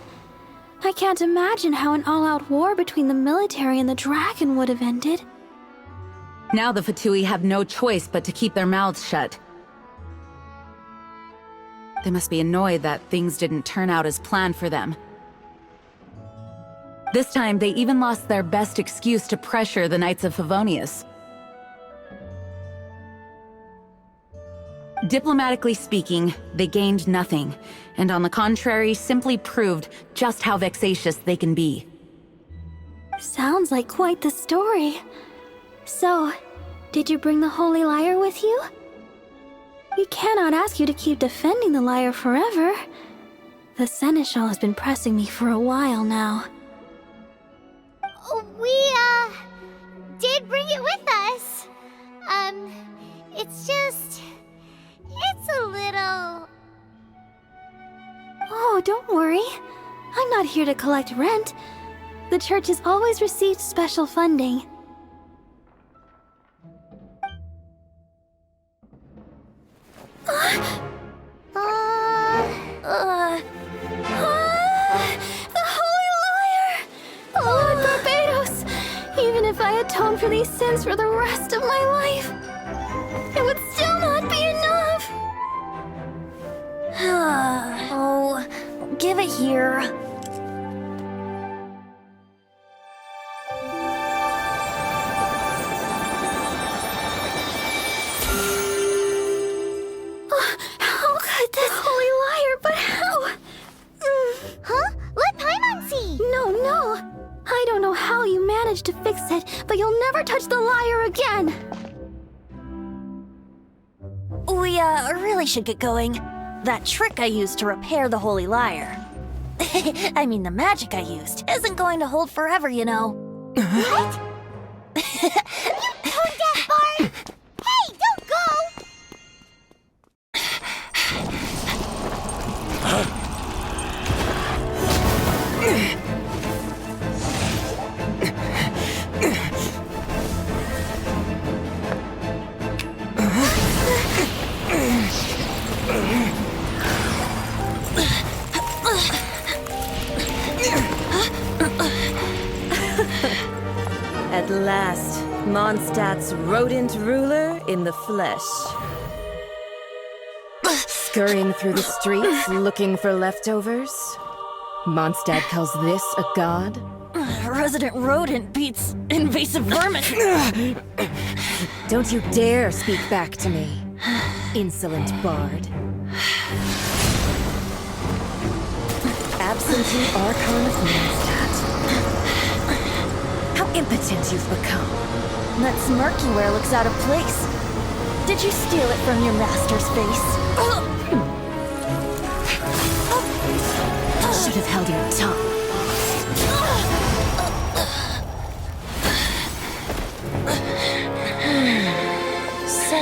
I can't imagine how an all-out war between the military and the dragon would have ended. Now the Fatui have no choice but to keep their mouths shut. They must be annoyed that things didn't turn out as planned for them. This time, they even lost their best excuse to pressure the Knights of Favonius. Diplomatically speaking, they gained nothing, and on the contrary, simply proved just how vexatious they can be. Sounds like quite the story. So, did you bring the Holy Lyre with you? We cannot ask you to keep defending the lyre forever. The Seneschal has been pressing me for a while now. We, did bring it with us. It's just... it's a little... Oh, don't worry. I'm not here to collect rent. The church has always received special funding. The Holy Lyre! Lord Barbados! Even if I atone for these sins for the rest of my life, it would still not be enough! Oh, give it here. How could this Holy Lyre, but how? Huh? Let Paimon see! No. I don't know how you managed to fix it, but you'll never touch the lyre again! We, really should get going. That trick I used to repair the Holy Lyre. I mean, the magic I used isn't going to hold forever, you know. What? You tone deaf, Bard! Hey, don't go! At last, MONDSTADT's rodent ruler in the flesh. Scurrying through the streets looking for leftovers? MONDSTADT calls this a god? Resident rodent beats invasive vermin. Don't you dare speak back to me, insolent bard. Absentee Archon of MONDSTADT. How impotent you've become. That smirk you wear looks out of place. Did you steal it from your master's face? Should have held your tongue. So,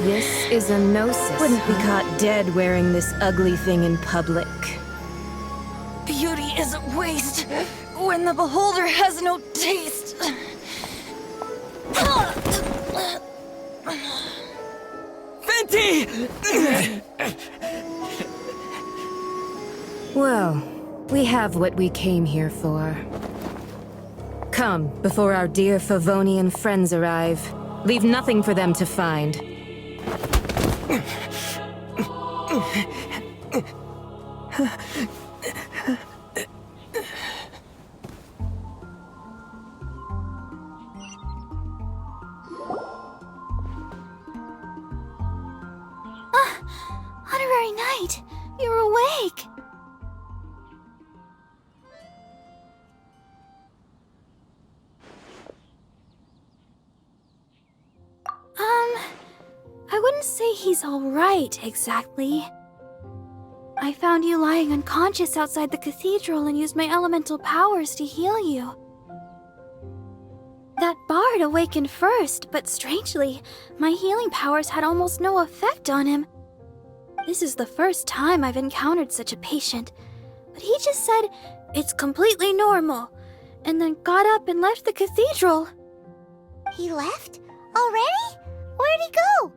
this is a gnosis. Wouldn't be caught dead wearing this ugly thing in public. Beauty isn't waste when the beholder has no taste. Fenty! Well, we have what we came here for. Come, before our dear Favonian friends arrive. Leave nothing for them to find. Honorary Knight, you're awake! I wouldn't say he's alright, exactly. I found you lying unconscious outside the cathedral and used my elemental powers to heal you. That bard awakened first, but strangely, my healing powers had almost no effect on him. This is the first time I've encountered such a patient, but he just said it's completely normal, and then got up and left the cathedral. He left? Already? Where'd he go?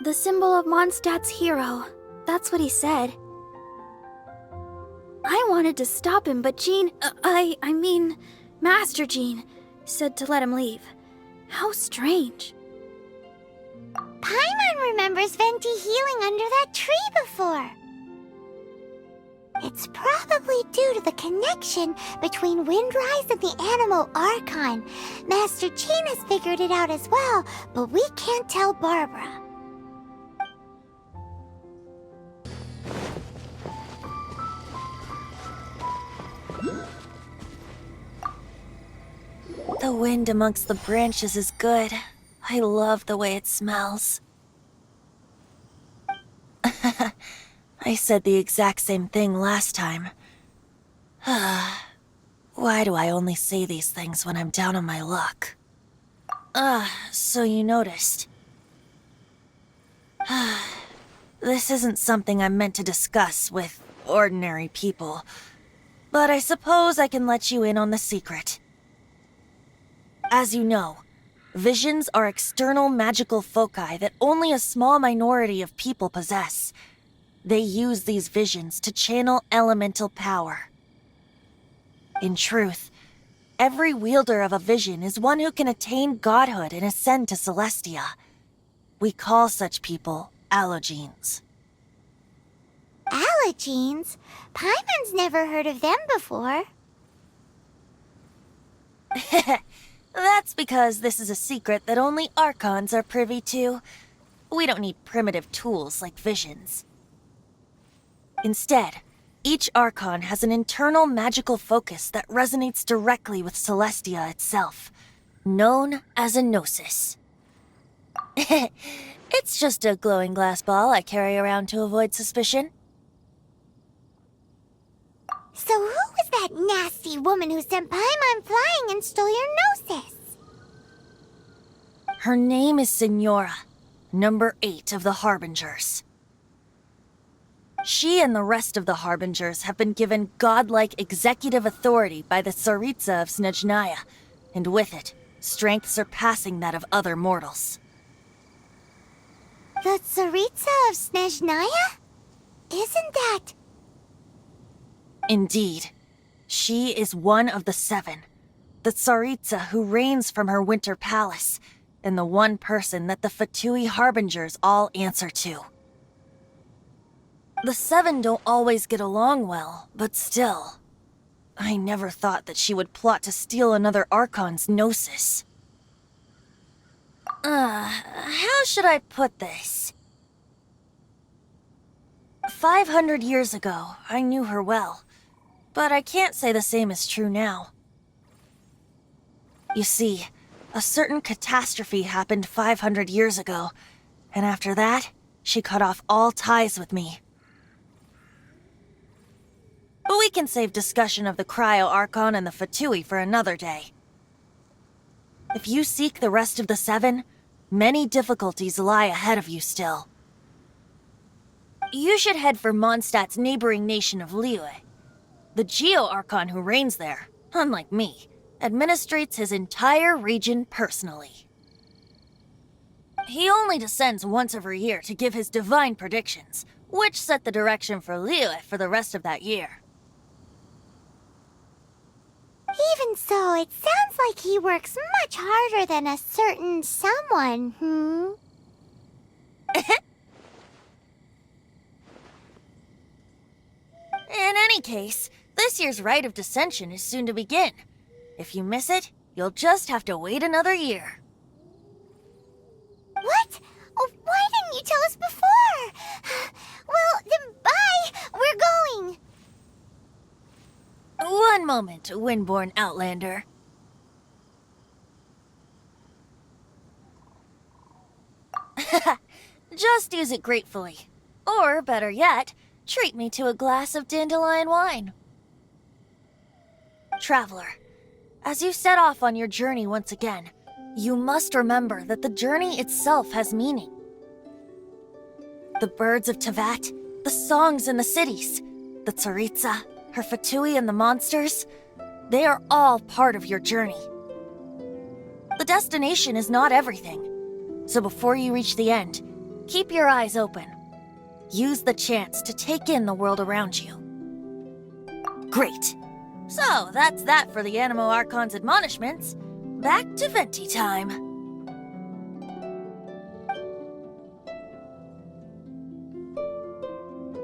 The symbol of MONDSTADT's hero. That's what he said. I wanted to stop him, but Jean, I mean, Master Jean, said to let him leave. How strange. Paimon remembers Venti healing under that tree before. It's probably due to the connection between Windrise and the Animo Archon. Master Jean has figured it out as well, but we can't tell Barbara. The wind amongst the branches is good. I love the way it smells. I said the exact same thing last time. Why do I only say these things when I'm down on my luck? So you noticed. This isn't something I'm meant to discuss with ordinary people, but I suppose I can let you in on the secret. As you know, visions are external magical foci that only a small minority of people possess. They use these visions to channel elemental power. In truth, every wielder of a vision is one who can attain godhood and ascend to Celestia. We call such people allogenes. Allogenes? Paimon's never heard of them before. That's because this is a secret that only Archons are privy to. We don't need primitive tools like visions. Instead, each Archon has an internal magical focus that resonates directly with Celestia itself, known as a gnosis. It's just a glowing glass ball I carry around to avoid suspicion. So who was that nasty woman who sent Paimon flying and stole your gnosis? Her name is Signora, number 8 of the Harbingers. She and the rest of the Harbingers have been given godlike executive authority by the Tsaritsa of Snezhnaya, and with it, strength surpassing that of other mortals. The Tsaritsa of Snezhnaya? Isn't that... Indeed. She is one of the 7, the Tsaritsa who reigns from her winter palace, and the one person that the Fatui Harbingers all answer to. The 7 don't always get along well, but still. I never thought that she would plot to steal another Archon's gnosis. How should I put this? 500 years ago, I knew her well, but I can't say the same is true now. You see, a certain catastrophe happened 500 years ago, and after that, she cut off all ties with me. But we can save discussion of the Cryo-Archon and the Fatui for another day. If you seek the rest of the 7, many difficulties lie ahead of you still. You should head for MONDSTADT's neighboring nation of Liyue. The Geo-Archon who reigns there, unlike me, administrates his entire region personally. He only descends once every year to give his divine predictions, which set the direction for Liyue for the rest of that year. Even so, it sounds like he works much harder than a certain someone, In any case, this year's Rite of Descension is soon to begin. If you miss it, you'll just have to wait another year. What? Oh, why didn't you tell us before? Well, then bye! We're going! One moment, Windborn Outlander. Just use it gratefully. Or, better yet, treat me to a glass of dandelion wine. Traveler, As you set off on your journey once again, you must remember that the journey itself has meaning. The birds of Tevat, the songs in the cities, the Tsaritsa, her Fatui and the monsters, they are all part of your journey. The destination is not everything, so before you reach the end, keep your eyes open. Use the chance to take in the world around you. Great. So, that's that for the Animo Archon's admonishments. Back to Venti time.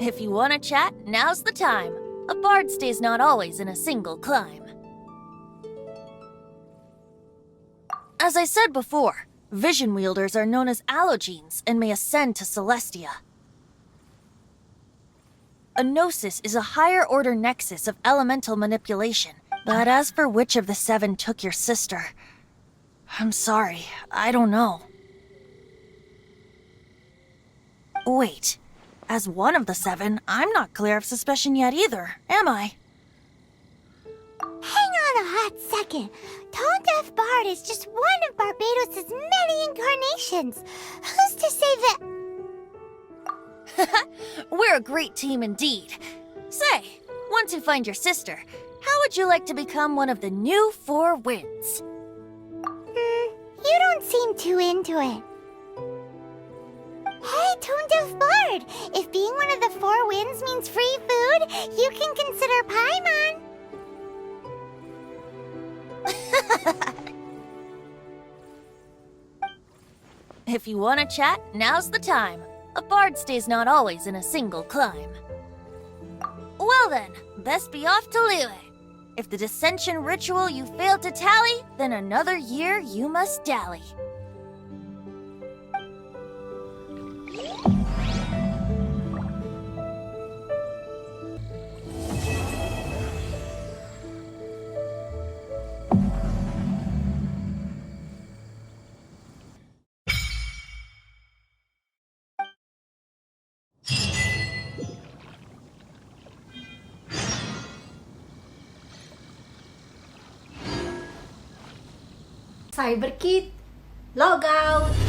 If you want to chat, now's the time. A bard stays not always in a single clime. As I said before, vision wielders are known as allogenes and may ascend to Celestia. A gnosis is a higher-order nexus of elemental manipulation, but as for which of the 7 took your sister, I'm sorry, I don't know. Wait, as one of the 7, I'm not clear of suspicion yet either, am I? Hang on a hot second. Tone Deaf Bard is just one of Barbados' many incarnations. Who's to say that... We're a great team indeed. Say, once you find your sister, how would you like to become one of the new 4 winds? You don't seem too into it. Hey, Tone Deaf Bard! If being one of the 4 winds means free food, you can consider Paimon. If you want to chat, now's the time. A bard stays not always in a single clime. Well then, best be off to Liyue. If the dissension ritual you failed to tally, then another year you must dally. Cyberkit, log out!